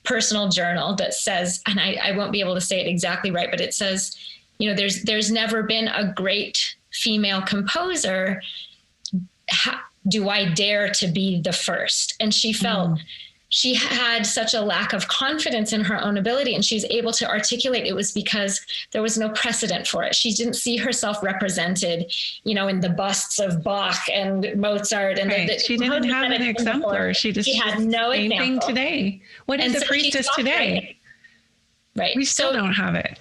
[SPEAKER 2] personal journal that says, and I won't be able to say it exactly right, but it says, there's never been a great female composer. Do I dare to be the first? And she felt she had such a lack of confidence in her own ability, and she's able to articulate it was because there was no precedent for it. She didn't see herself represented, in the busts of Bach and Mozart. And
[SPEAKER 1] she didn't have an exemplar. She had no example. Same thing today. What is the priestess today?
[SPEAKER 2] Right.
[SPEAKER 1] We still don't have it.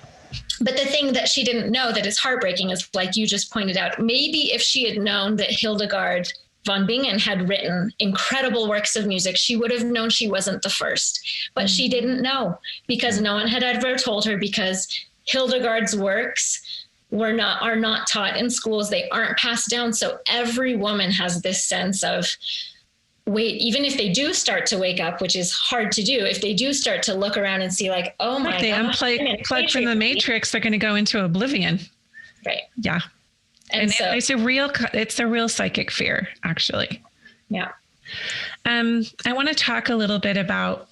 [SPEAKER 2] But the thing that she didn't know that is heartbreaking is, like you just pointed out, maybe if she had known that Hildegard von Bingen had written incredible works of music, she would have known she wasn't the first. But she didn't know, because no one had ever told her, because Hildegard's works are not taught in schools. They aren't passed down. So every woman has this sense of, wait, even if they do start to wake up, which is hard to do, if they do start to look around and see, like, oh my God.
[SPEAKER 1] They unplug from the matrix, they're going to go into oblivion.
[SPEAKER 2] Right.
[SPEAKER 1] Yeah. And so, it's a real psychic fear, actually.
[SPEAKER 2] Yeah.
[SPEAKER 1] I want to talk a little bit about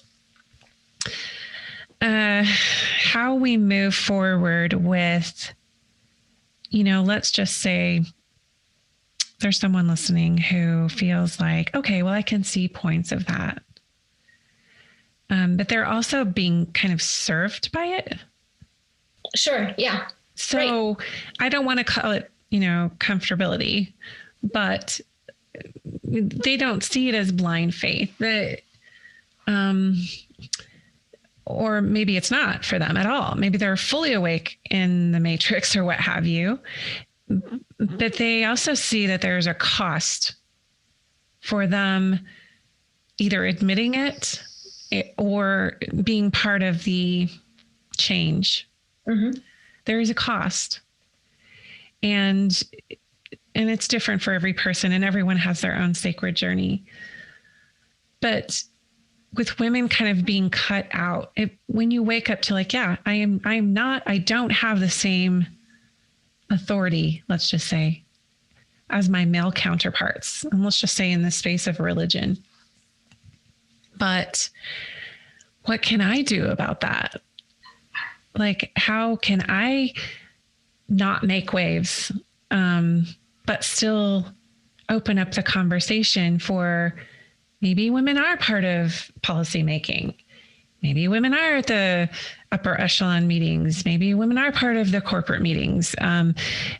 [SPEAKER 1] how we move forward with, let's just say there's someone listening who feels like, okay, well, I can see points of that. But they're also being kind of served by it.
[SPEAKER 2] Sure. Yeah.
[SPEAKER 1] So I don't want to call it, comfortability, but they don't see it as blind faith. Or maybe it's not for them at all. Maybe they're fully awake in the matrix or what have you, but they also see that there's a cost for them either admitting it or being part of the change. Mm-hmm. There is a cost. And it's different for every person, and everyone has their own sacred journey. But with women kind of being cut out, when you wake up to like, yeah, I don't have the same authority, let's just say, as my male counterparts. And let's just say in the space of religion. But what can I do about that? Like, how can I not make waves, but still open up the conversation for maybe women are part of policymaking. Maybe women are at the upper echelon meetings. Maybe women are part of the corporate meetings.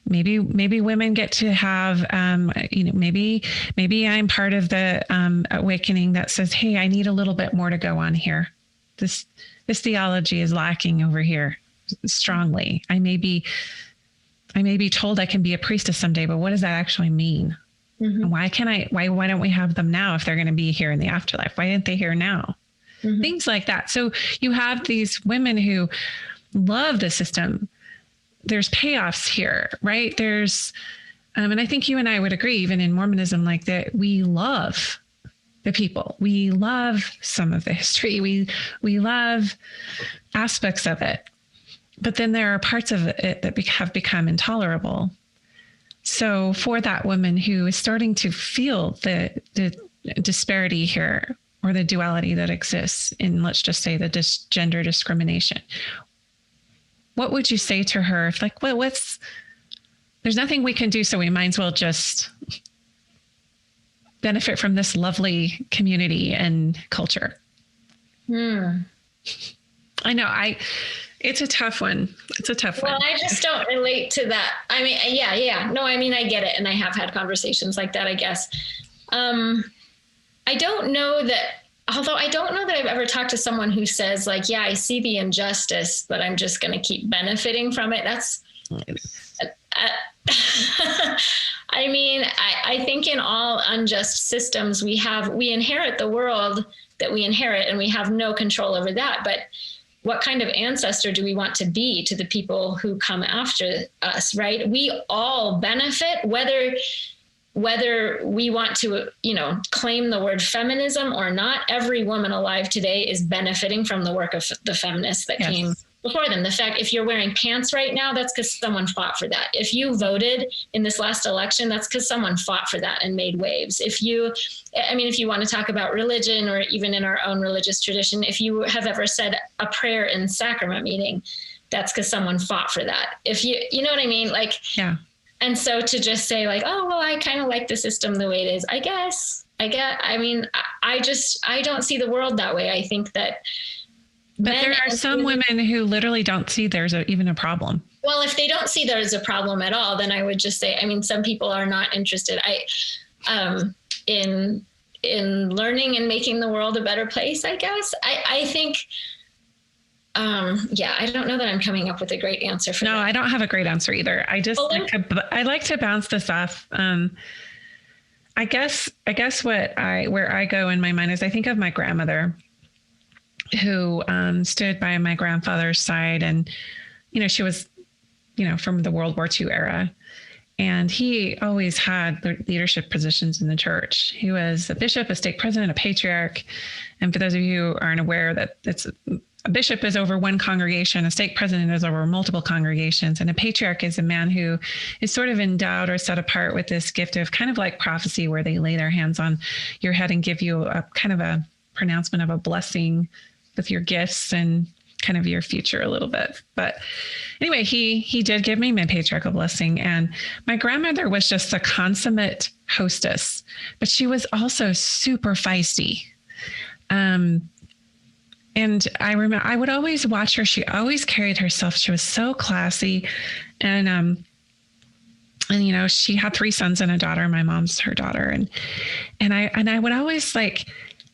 [SPEAKER 1] Maybe women get to have, maybe I'm part of the awakening that says, hey, I need a little bit more to go on here. This theology is lacking over here strongly. I may be told I can be a priestess someday, but what does that actually mean? Mm-hmm. And why don't we have them now if they're going to be here in the afterlife? Why didn't they here now? Mm-hmm. Things like that. So you have these women who love the system. There's payoffs here, right? There's, and I think you and I would agree, even in Mormonism, like that we love the people. We love some of the history. We love aspects of it. But then there are parts of it that have become intolerable. So for that woman who is starting to feel the disparity here, or the duality that exists in, let's just say, the gender discrimination, what would you say to her if, like, well, there's nothing we can do, so we might as well just benefit from this lovely community and culture? I know, it's a tough one.
[SPEAKER 2] Well, I just don't relate to that. I mean, yeah. No, I mean, I get it. And I have had conversations like that, I guess. I don't know that I've ever talked to someone who says, like, yeah, I see the injustice, but I'm just going to keep benefiting from it. That's, I mean, I think in all unjust systems, we inherit the world that we inherit, and we have no control over that. But what kind of ancestor do we want to be to the people who come after us, right? We all benefit, whether we want to, claim the word feminism or not. Every woman alive today is benefiting from the work of the feminists that came before them. The fact, if you're wearing pants right now, that's because someone fought for that. If you voted in this last election, that's because someone fought for that and made waves. If you want to talk about religion, or even in our own religious tradition, if you have ever said a prayer in sacrament meeting, that's because someone fought for that. If you know what I mean? Like, yeah. And so to just say like, oh, well, I kind of like the system the way it is, I don't see the world that way. I think that.
[SPEAKER 1] But there are some women who literally don't see there's even a problem.
[SPEAKER 2] Well, if they don't see there's a problem at all, then I would just say, some people are not interested in learning and making the world a better place, I guess. I think, I don't know that I'm coming up with a great answer for that. No,
[SPEAKER 1] I don't have a great answer either. I like to bounce this off. I guess where I go in my mind is I think of my grandmother, who stood by my grandfather's side. And, she was, from the World War II era. And he always had leadership positions in the church. He was a bishop, a stake president, a patriarch. And for those of you who aren't aware, that a bishop is over one congregation, a stake president is over multiple congregations, and a patriarch is a man who is sort of endowed or set apart with this gift of kind of like prophecy, where they lay their hands on your head and give you a kind of a pronouncement of a blessing with your gifts and kind of your future a little bit. But anyway, he did give me my patriarchal blessing. And my grandmother was just a consummate hostess, but she was also super feisty. And I remember I would always watch her. She always carried herself. She was so classy. And she had 3 sons and a daughter. My mom's her daughter. And I would always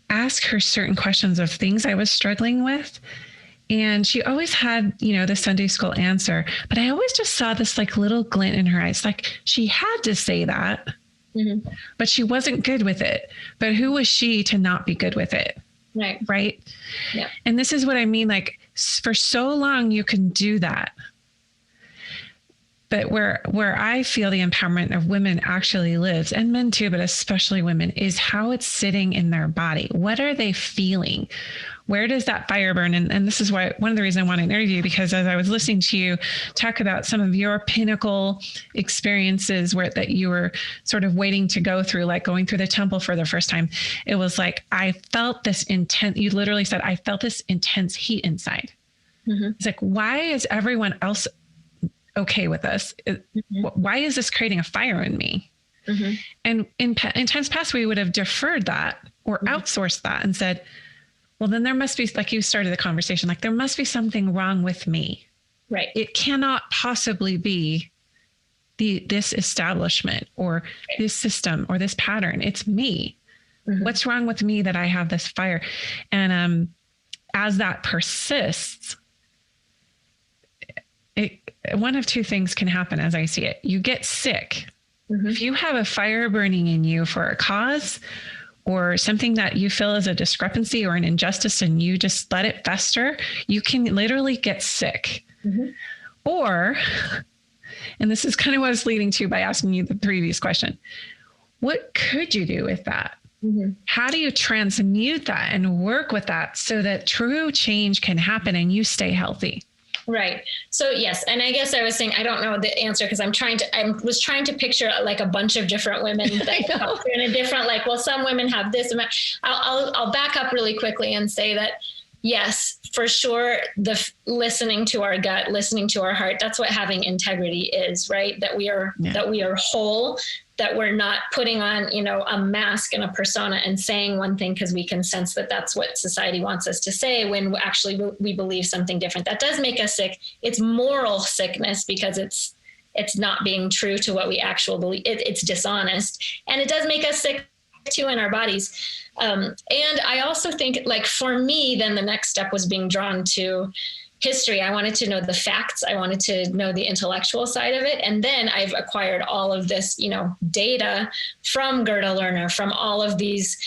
[SPEAKER 1] ask her certain questions of things I was struggling with. And she always had, the Sunday school answer, but I always just saw this little glint in her eyes. She had to say that, but she wasn't good with it. But who was she to not be good with it?
[SPEAKER 2] Right.
[SPEAKER 1] Right.
[SPEAKER 2] Yeah.
[SPEAKER 1] And this is what I mean. For so long you can do that. But where I feel the empowerment of women actually lives, and men too, but especially women, is how it's sitting in their body. What are they feeling? Where does that fire burn? And this is why one of the reasons I want to interview you, because as I was listening to you talk about some of your pinnacle experiences that you were sort of waiting to go through, like going through the temple for the first time, it was I felt this intense, you literally said, I felt this intense heat inside. Mm-hmm. It's why is everyone else okay with us? Why is this creating a fire in me? Mm-hmm. And in times past, we would have deferred that or outsourced that and said, well, then there must be, like you started the conversation, there must be something wrong with me.
[SPEAKER 2] Right.
[SPEAKER 1] It cannot possibly be this establishment or this system or this pattern. It's me. Mm-hmm. What's wrong with me that I have this fire? And as that persists, one of 2 things can happen as I see it. You get sick. Mm-hmm. If you have a fire burning in you for a cause or something that you feel is a discrepancy or an injustice and you just let it fester, you can literally get sick. Mm-hmm. Or, and this is kind of what I was leading to by asking you the previous question, what could you do with that? Mm-hmm. How do you transmute that and work with that so that true change can happen and you stay healthy?
[SPEAKER 2] Right. So yes. And I guess I was saying, I don't know the answer because I was trying to picture a bunch of different women that in a different, some women have this. I'll back up really quickly and say that, yes, for sure. Listening to our gut, listening to our heart, that's what having integrity is, right? That we are whole, that we're not putting on, a mask and a persona and saying one thing because we can sense that that's what society wants us to say when actually we believe something different. That does make us sick. It's moral sickness because it's not being true to what we actually believe. It's dishonest. And it does make us sick too in our bodies. And I also think for me, then the next step was being drawn to, history. I wanted to know the facts. I wanted to know the intellectual side of it. And then I've acquired all of this, data from Gerda Lerner, from all of these,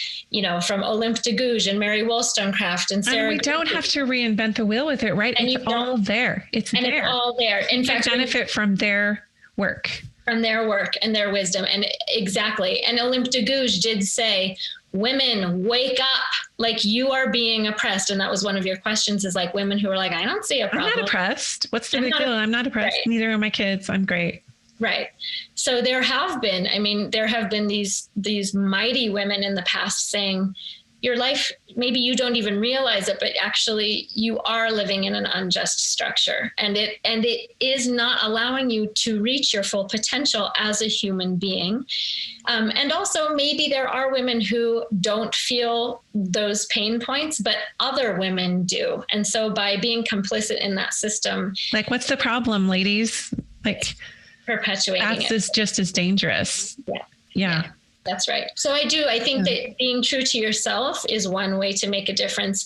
[SPEAKER 2] from Olympe de Gouges and Mary Wollstonecraft and Sarah.
[SPEAKER 1] And we don't have to reinvent the wheel with it, right?
[SPEAKER 2] And
[SPEAKER 1] it's all there. It's
[SPEAKER 2] and
[SPEAKER 1] there.
[SPEAKER 2] It's all there. In fact,
[SPEAKER 1] benefit from their work.
[SPEAKER 2] From their work and their wisdom. And exactly. And Olympe de Gouges did say, women, wake up, like you are being oppressed. And that was one of your questions, is like women who are like, I don't see a problem.
[SPEAKER 1] I'm not oppressed. What's the big deal? I'm not oppressed. Right. Neither are my kids. I'm great.
[SPEAKER 2] Right. So there have been these mighty women in the past saying, your life, maybe you don't even realize it, but actually you are living in an unjust structure, and it is not allowing you to reach your full potential as a human being. And also maybe there are women who don't feel those pain points, but other women do. And so by being complicit in that system,
[SPEAKER 1] like, what's the problem, ladies? Like,
[SPEAKER 2] perpetuating
[SPEAKER 1] that's
[SPEAKER 2] it.
[SPEAKER 1] Just as dangerous. Yeah.
[SPEAKER 2] That's right. So I think that being true to yourself is one way to make a difference.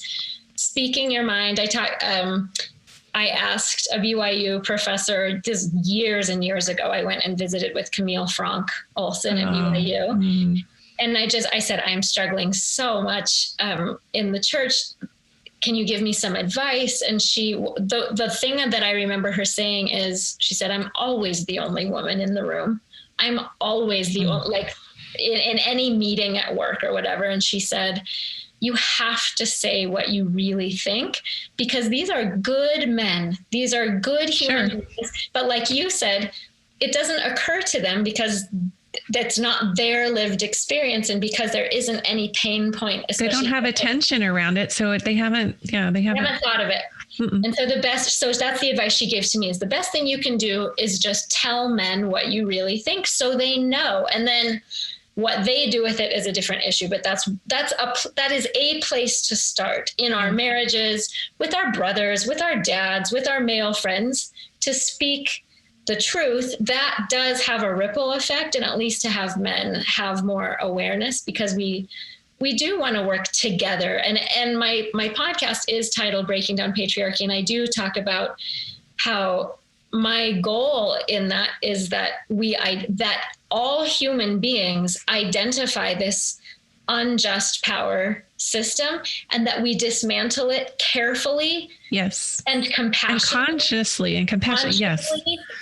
[SPEAKER 2] Speaking your mind. I asked a BYU professor this years and years ago. I went and visited with Camille Franck Olson at BYU. And I said, I'm struggling so much in the church. Can you give me some advice? And the thing that I remember her saying is, she said, I'm always the only woman in the room. I'm always the only, like, in any meeting at work or whatever. And she said, you have to say what you really think, because these are good men. These are good human beings. But like you said, it doesn't occur to them because that's not their lived experience. And because there isn't any pain point.
[SPEAKER 1] They don't have attention around it. So they haven't
[SPEAKER 2] thought of it. Mm-mm. And so that's the advice she gives to me, is the best thing you can do is just tell men what you really think, so they know. And then what they do with it is a different issue, but that is a place to start in our marriages, with our brothers, with our dads, with our male friends, to speak the truth. That does have a ripple effect, and at least to have men have more awareness, because we do want to work together. And my podcast is titled Breaking Down Patriarchy, and I do talk about how my goal in that is that that all human beings identify this unjust power system, and that we dismantle it carefully.
[SPEAKER 1] Yes.
[SPEAKER 2] And compassionately.
[SPEAKER 1] And consciously and compassionately. Yes.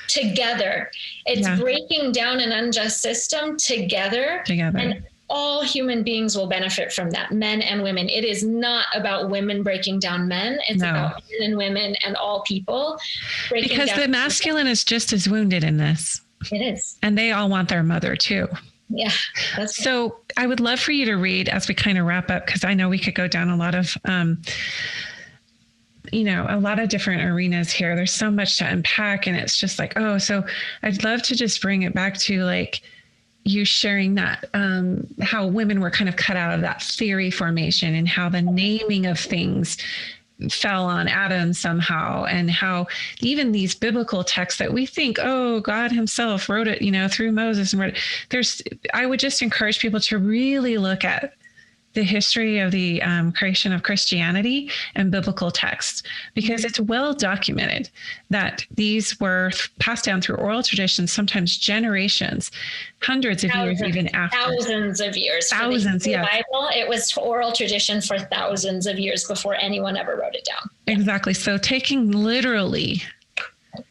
[SPEAKER 2] Together. It's breaking down an unjust system together. And all human beings will benefit from that, men and women. It is not about women breaking down men. It's about men and women and all people.
[SPEAKER 1] Because the masculine is just as wounded in this.
[SPEAKER 2] It is.
[SPEAKER 1] And they all want their mother too.
[SPEAKER 2] Yeah.
[SPEAKER 1] So I would love for you to read as we kind of wrap up, because I know we could go down a lot of, a lot of different arenas here. There's so much to unpack, and it's just like, so I'd love to just bring it back to like you sharing that, how women were kind of cut out of that theory formation, and how the naming of things fell on Adam somehow, and how even these biblical texts that we think, God himself wrote it, through Moses and wrote it. I would just encourage people to really look at the history of the creation of Christianity and biblical texts, because it's well documented that these were passed down through oral traditions, sometimes generations, hundreds of years even after.
[SPEAKER 2] Thousands of years.
[SPEAKER 1] Thousands,
[SPEAKER 2] yeah. Bible, it was oral tradition for thousands of years before anyone ever wrote it down.
[SPEAKER 1] Exactly. So taking literally,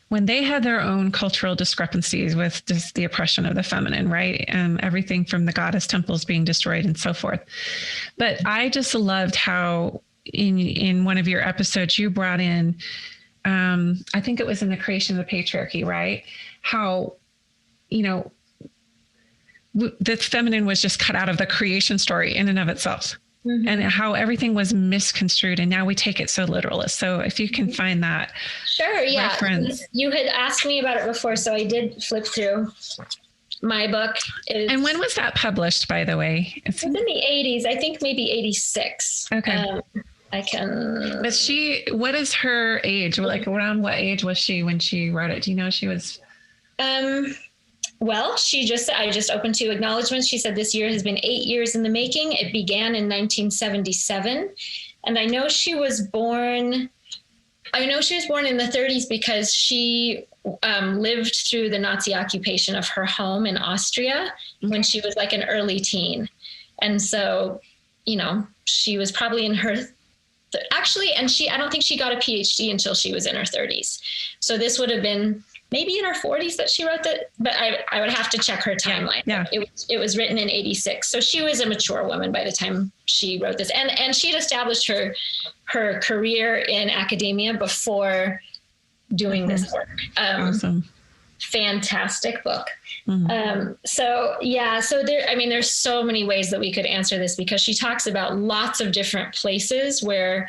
[SPEAKER 1] when they had their own cultural discrepancies with just the oppression of the feminine, right? And everything from the goddess temples being destroyed and so forth. But I just loved how in one of your episodes, you brought in, I think it was in the creation of the patriarchy, right? How, the feminine was just cut out of the creation story in and of itself. Mm-hmm. And how everything was misconstrued, and now we take it so literal. So if you can find that.
[SPEAKER 2] Sure. Yeah.
[SPEAKER 1] Reference.
[SPEAKER 2] You had asked me about it before, so I did flip through my book.
[SPEAKER 1] And when was that published, by the way?
[SPEAKER 2] It's in the 80s, I think maybe 86.
[SPEAKER 1] Okay.
[SPEAKER 2] I can.
[SPEAKER 1] But what is her age? Like, around what age was she when she wrote it? Do you know she was?
[SPEAKER 2] Well, I just opened 2 acknowledgments. She said this year has been 8 years in the making. It began in 1977. And I know she was born I know she was born in the 30s because she lived through the Nazi occupation of her home in Austria when she was like an early teen. And so, you know, she was probably in her I don't think she got a PhD until she was in her 30s. So this would have been maybe in her 40s that she wrote that, but I would have to check her timeline.
[SPEAKER 1] Yeah.
[SPEAKER 2] It was written in 86. So she was a mature woman by the time she wrote this. And she had established her career in academia before doing this work.
[SPEAKER 1] Awesome.
[SPEAKER 2] Fantastic book. So there's so many ways that we could answer this, because she talks about lots of different places where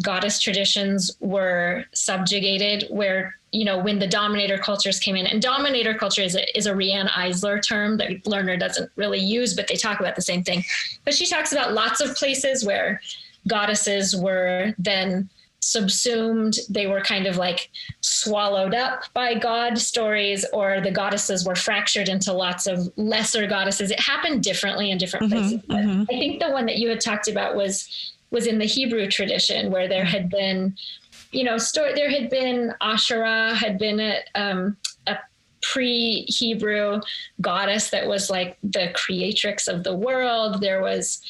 [SPEAKER 2] goddess traditions were subjugated, where, you know, when the dominator cultures came in, and dominator culture is a Riane Eisler term that Lerner doesn't really use, but they talk about the same thing. But she talks about lots of places where goddesses were then subsumed. They were kind of like swallowed up by god stories, or the goddesses were fractured into lots of lesser goddesses. It happened differently in different places. But I think the one that you had talked about was in the Hebrew tradition, where there had been, you know, there had been Asherah, had been a pre-Hebrew goddess that was like the creatrix of the world. There was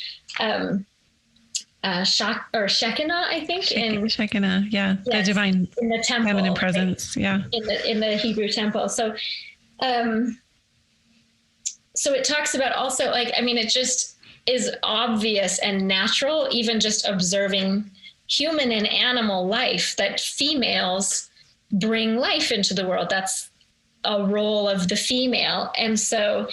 [SPEAKER 2] Shekinah, I think.
[SPEAKER 1] Shekinah, yeah. Yes, the divine
[SPEAKER 2] in the temple,
[SPEAKER 1] feminine presence, right? Yeah.
[SPEAKER 2] In the Hebrew temple. So it talks about also, like, I mean, it just is obvious and natural, even just observing human and animal life, that females bring life into the world. That's a role of the female. And so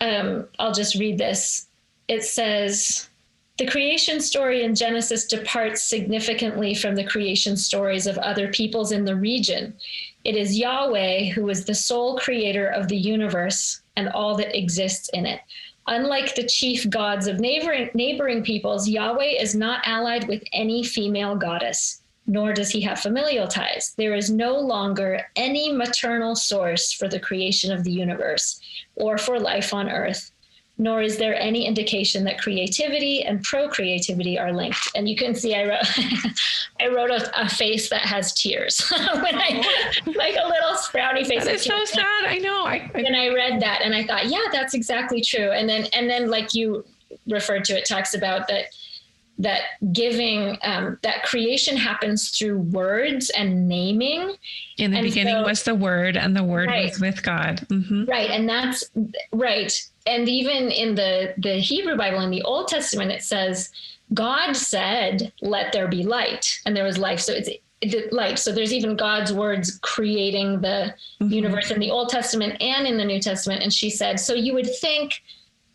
[SPEAKER 2] I'll just read this. It says, the creation story in Genesis departs significantly from the creation stories of other peoples in the region. It is Yahweh who is the sole creator of the universe and all that exists in it. Unlike the chief gods of neighboring peoples, Yahweh is not allied with any female goddess, nor does he have familial ties. There is no longer any maternal source for the creation of the universe or for life on earth, nor is there any indication that creativity and procreativity are linked. And you can see I wrote a face that has tears when like a little frowny face.
[SPEAKER 1] That is so sad. I know.
[SPEAKER 2] And I read that and I thought, yeah, that's exactly true. And then like you referred to, it talks about that giving, that creation happens through words and naming.
[SPEAKER 1] In the beginning was the Word, and the Word was with God.
[SPEAKER 2] Right. And that's right. And even in the Hebrew Bible, in the Old Testament, it says, God said, let there be light, and there was life. So it's light. So there's even God's words creating the universe in the Old Testament and in the New Testament. And she said, so you would think,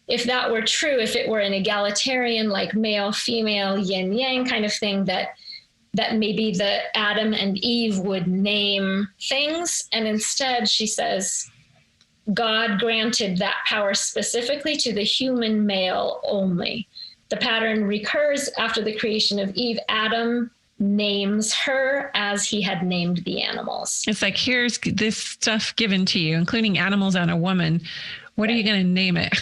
[SPEAKER 2] if that were true, if it were an egalitarian, like male, female, yin yang kind of thing, that maybe the Adam and Eve would name things. And instead she says, God granted that power specifically to the human male only. The pattern recurs after the creation of Eve. Adam names her as he had named the animals.
[SPEAKER 1] It's like, here's this stuff given to you, including animals and a woman. What are you going to name it?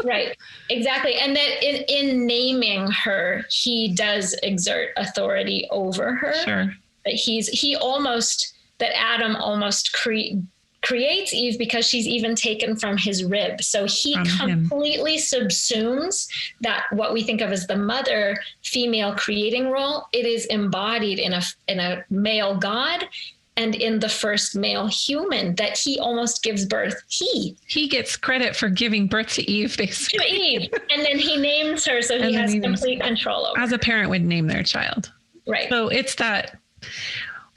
[SPEAKER 2] Right, exactly. And that in naming her, he does exert authority over her.
[SPEAKER 1] Sure.
[SPEAKER 2] That Adam almost creates Eve because she's even taken from his rib. So he completely subsumes that, what we think of as the mother female creating role. It is embodied in a male God and in the first male human that he almost gives birth. He
[SPEAKER 1] gets credit for giving birth to Eve, basically.
[SPEAKER 2] To Eve. And then he names her, so he has complete control over her.
[SPEAKER 1] As a parent would name their child.
[SPEAKER 2] Right.
[SPEAKER 1] So it's that,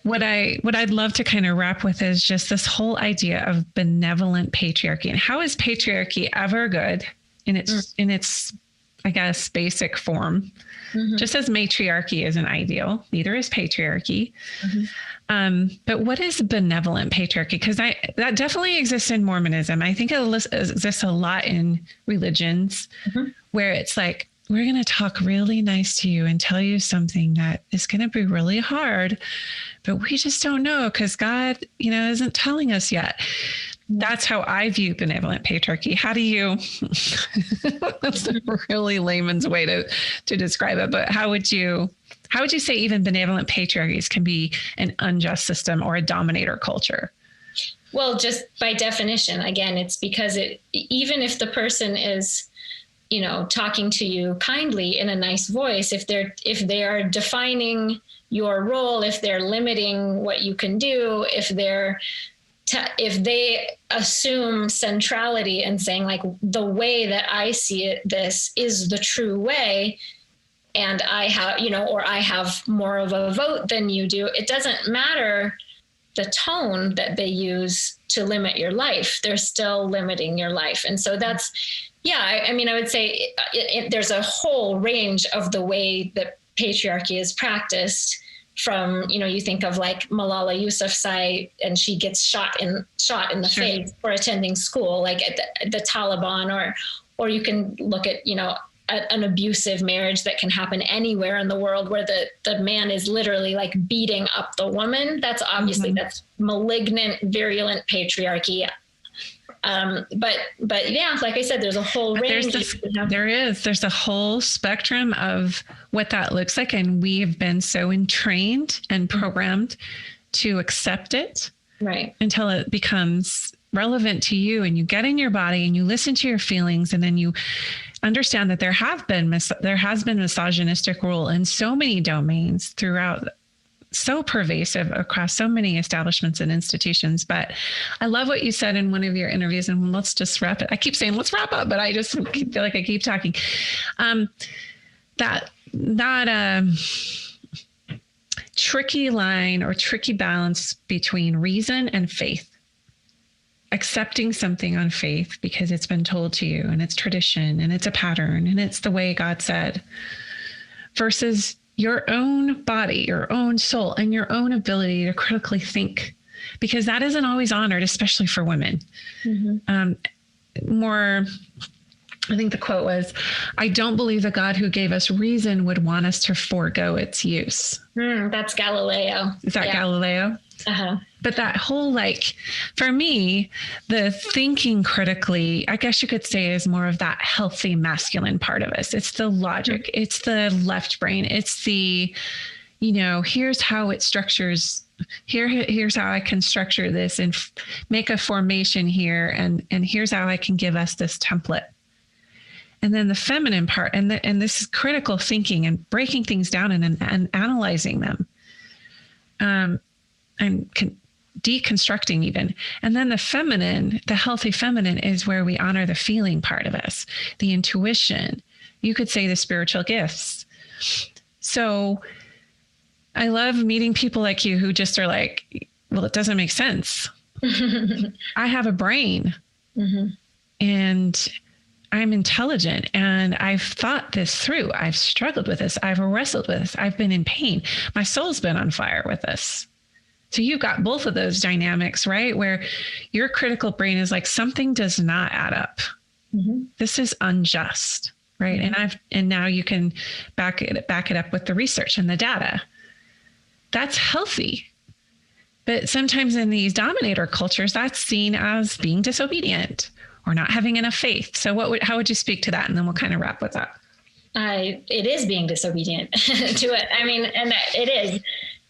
[SPEAKER 1] what I'd love to kind of wrap with is just this whole idea of benevolent patriarchy. And how is patriarchy ever good in its, I guess, basic form? Just as matriarchy isn't ideal, neither is patriarchy. But what is benevolent patriarchy? Because that definitely exists in Mormonism. I think it exists a lot in religions where it's like, we're going to talk really nice to you and tell you something that is going to be really hard, but we just don't know because God, isn't telling us yet. That's how I view benevolent patriarchy. How do you, that's a really layman's way to describe it, but how would you say even benevolent patriarchies can be an unjust system or a dominator culture?
[SPEAKER 2] Well, just by definition, again, it's because even if the person is, talking to you kindly in a nice voice, if they are defining your role, if they're limiting what you can do, if they assume centrality and saying like, the way that I see it, this is the true way, and I have, or I have more of a vote than you do, it doesn't matter the tone that they use to limit your life. They're still limiting your life. And so that's, I would say there's a whole range of the way that patriarchy is practiced. From, you think of like Malala Yousafzai, and she gets shot in the face for attending school, like at the Taliban, or you can look at, an abusive marriage that can happen anywhere in the world where the man is literally like beating up the woman. That's obviously, that's malignant, virulent patriarchy. But yeah, like I said, there's a whole range.
[SPEAKER 1] There's a whole spectrum of what that looks like. And we've been so entrained and programmed to accept it, right, until it becomes relevant to you, and you get in your body and you listen to your feelings, and then you understand that there has been misogynistic rule in so many domains throughout, so pervasive across so many establishments and institutions. But I love what you said in one of your interviews, and let's just wrap it. I keep saying, let's wrap up, but I just feel like I keep talking. That tricky line or tricky balance between reason and faith. Accepting something on faith because it's been told to you, and it's tradition, and it's a pattern, and it's the way God said, versus your own body, your own soul, and your own ability to critically think, because that isn't always honored, especially for women. I think the quote was, "I don't believe the God who gave us reason would want us to forego its use."
[SPEAKER 2] That's Galileo.
[SPEAKER 1] Is that Galileo?
[SPEAKER 2] Uh-huh.
[SPEAKER 1] But that whole, for me, the thinking critically, I guess you could say, is more of that healthy masculine part of us. It's the logic. It's the left brain. It's the, here's how it structures. Here's how I can structure this and make a formation here. And here's how I can give us this template. And then the feminine part, and this is critical thinking and breaking things down and analyzing them. And deconstructing even. And then the feminine, the healthy feminine, is where we honor the feeling part of us, the intuition. You could say the spiritual gifts. So I love meeting people like you who just are like, well, it doesn't make sense. I have a brain, and I'm intelligent, and I've thought this through. I've struggled with this. I've wrestled with this. I've been in pain. My soul's been on fire with this. So you've got both of those dynamics, right? Where your critical brain is like, something does not add up. This is unjust, right? And now you can back it up with the research and the data. That's healthy. But sometimes in these dominator cultures, that's seen as being disobedient or not having enough faith. So how would you speak to that? And then we'll kind of wrap with that.
[SPEAKER 2] It is being disobedient to it. And it is.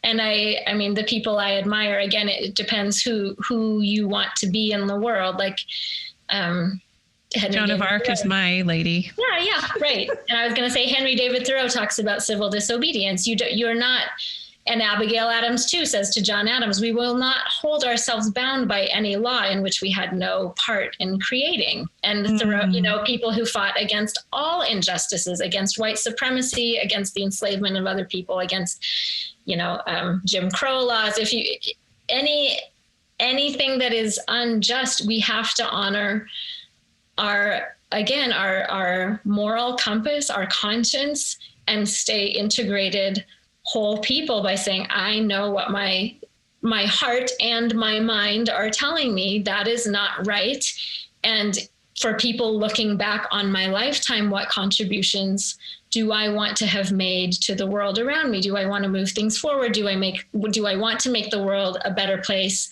[SPEAKER 2] And the people I admire, again, it depends who you want to be in the world. Like,
[SPEAKER 1] Joan of Arc is my lady.
[SPEAKER 2] Yeah, right. And I was going to say, Henry David Thoreau talks about civil disobedience. You're not, and Abigail Adams too says to John Adams, we will not hold ourselves bound by any law in which we had no part in creating. And Thoreau, people who fought against all injustices, against white supremacy, against the enslavement of other people, against, Jim Crow laws. If anything that is unjust, we have to honor our moral compass, our conscience, and stay integrated whole people by saying, I know what my heart and my mind are telling me. That is not right. And for people looking back on my lifetime, what contributions do I want to have made to the world around me? Do I want to move things forward? Do I want to make the world a better place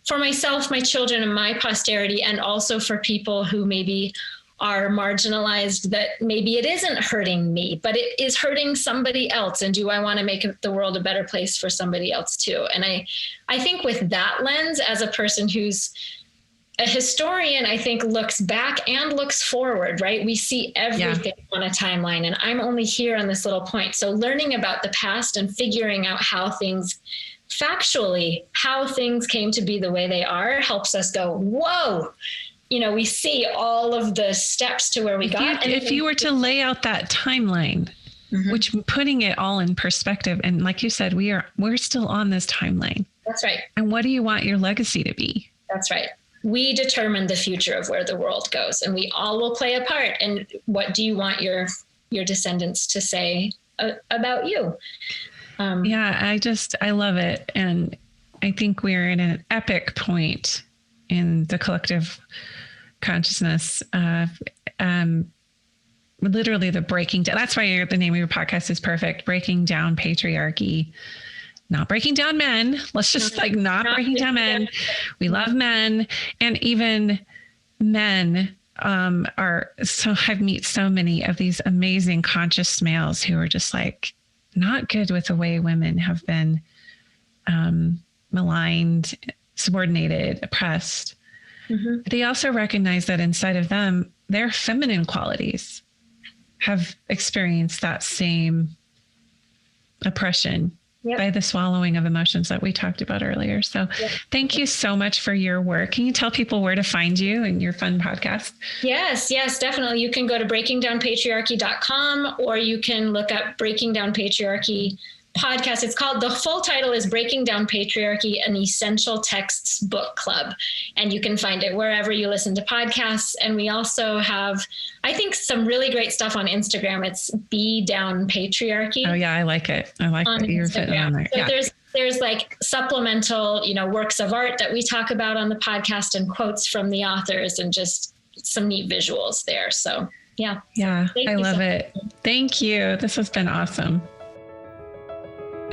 [SPEAKER 2] for myself, my children, and my posterity, and also for people who maybe are marginalized, that maybe it isn't hurting me, but it is hurting somebody else. And do I want to make the world a better place for somebody else too? And I think with that lens, as a person who's a historian, I think looks back and looks forward, right? We see everything on a timeline, and I'm only here on this little point. So learning about the past and figuring out how things factually, how things came to be the way they are, helps us go, whoa, we see all of the steps to where we got.
[SPEAKER 1] If you were to lay out that timeline, which putting it all in perspective, and like you said, we're still on this timeline.
[SPEAKER 2] That's right.
[SPEAKER 1] And what do you want your legacy to be?
[SPEAKER 2] That's right. We determine the future of where the world goes, and we all will play a part. And what do you want your descendants to say about you? I love it. And I think we're in an epic point in the collective consciousness of literally the breaking down. That's why the name of your podcast is perfect. Breaking down patriarchy, not breaking down men. Let's just not breaking down men. We love men. And even men I've met so many of these amazing conscious males who are just not good with the way women have been maligned, subordinated, oppressed. They also recognize that inside of them, their feminine qualities have experienced that same oppression by the swallowing of emotions that we talked about earlier. So thank you so much for your work. Can you tell people where to find you and your fun podcast? Yes, definitely. You can go to breakingdownpatriarchy.com, or you can look up Breaking Down Patriarchy podcast. The full title is Breaking Down Patriarchy, an Essential Texts Book Club. And you can find it wherever you listen to podcasts. And we also have, I think, some really great stuff on Instagram. It's Be Down Patriarchy.
[SPEAKER 1] Oh yeah, I like it. I like that you're fitting on there.
[SPEAKER 2] So there's supplemental, works of art that we talk about on the podcast, and quotes from the authors, and just some neat visuals there. So yeah.
[SPEAKER 1] I love it. Thank you. This has been awesome.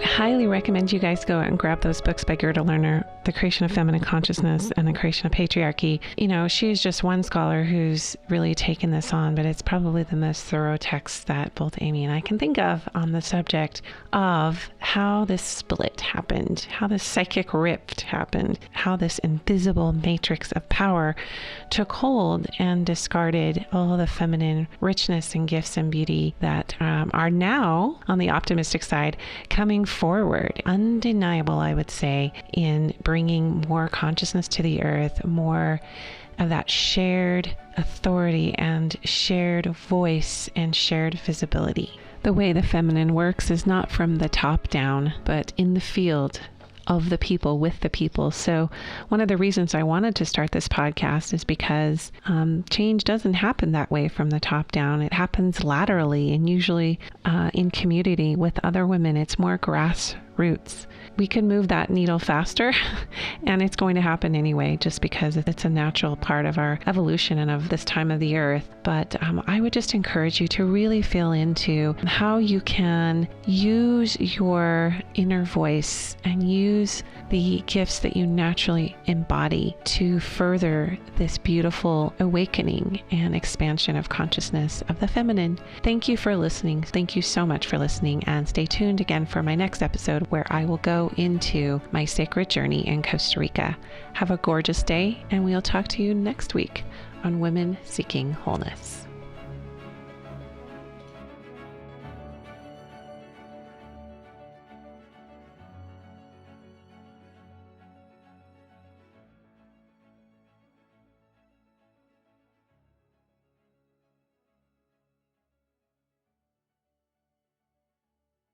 [SPEAKER 1] Highly recommend you guys go out and grab those books by Gerda Lerner, The Creation of Feminine Consciousness and The Creation of Patriarchy. She is just one scholar who's really taken this on, but it's probably the most thorough text that both Amy and I can think of on the subject of how this split happened, how this psychic rift happened, how this invisible matrix of power took hold and discarded all the feminine richness and gifts and beauty that are now, on the optimistic side, coming forward. Undeniable, I would say, in bringing more consciousness to the earth, more of that shared authority and shared voice and shared visibility. The way the feminine works is not from the top down, but in the field of the people, with the people. So one of the reasons I wanted to start this podcast is because change doesn't happen that way from the top down. It happens laterally, and usually in community with other women. It's more grassroots. We can move that needle faster, and it's going to happen anyway, just because it's a natural part of our evolution and of this time of the earth. But I would just encourage you to really feel into how you can use your inner voice and use the gifts that you naturally embody to further this beautiful awakening and expansion of consciousness of the feminine. Thank you for listening. Thank you so much for listening, and stay tuned again for my next episode, where I will go into my sacred journey in Costa Rica. Have a gorgeous day, and we'll talk to you next week on Women Seeking Wholeness.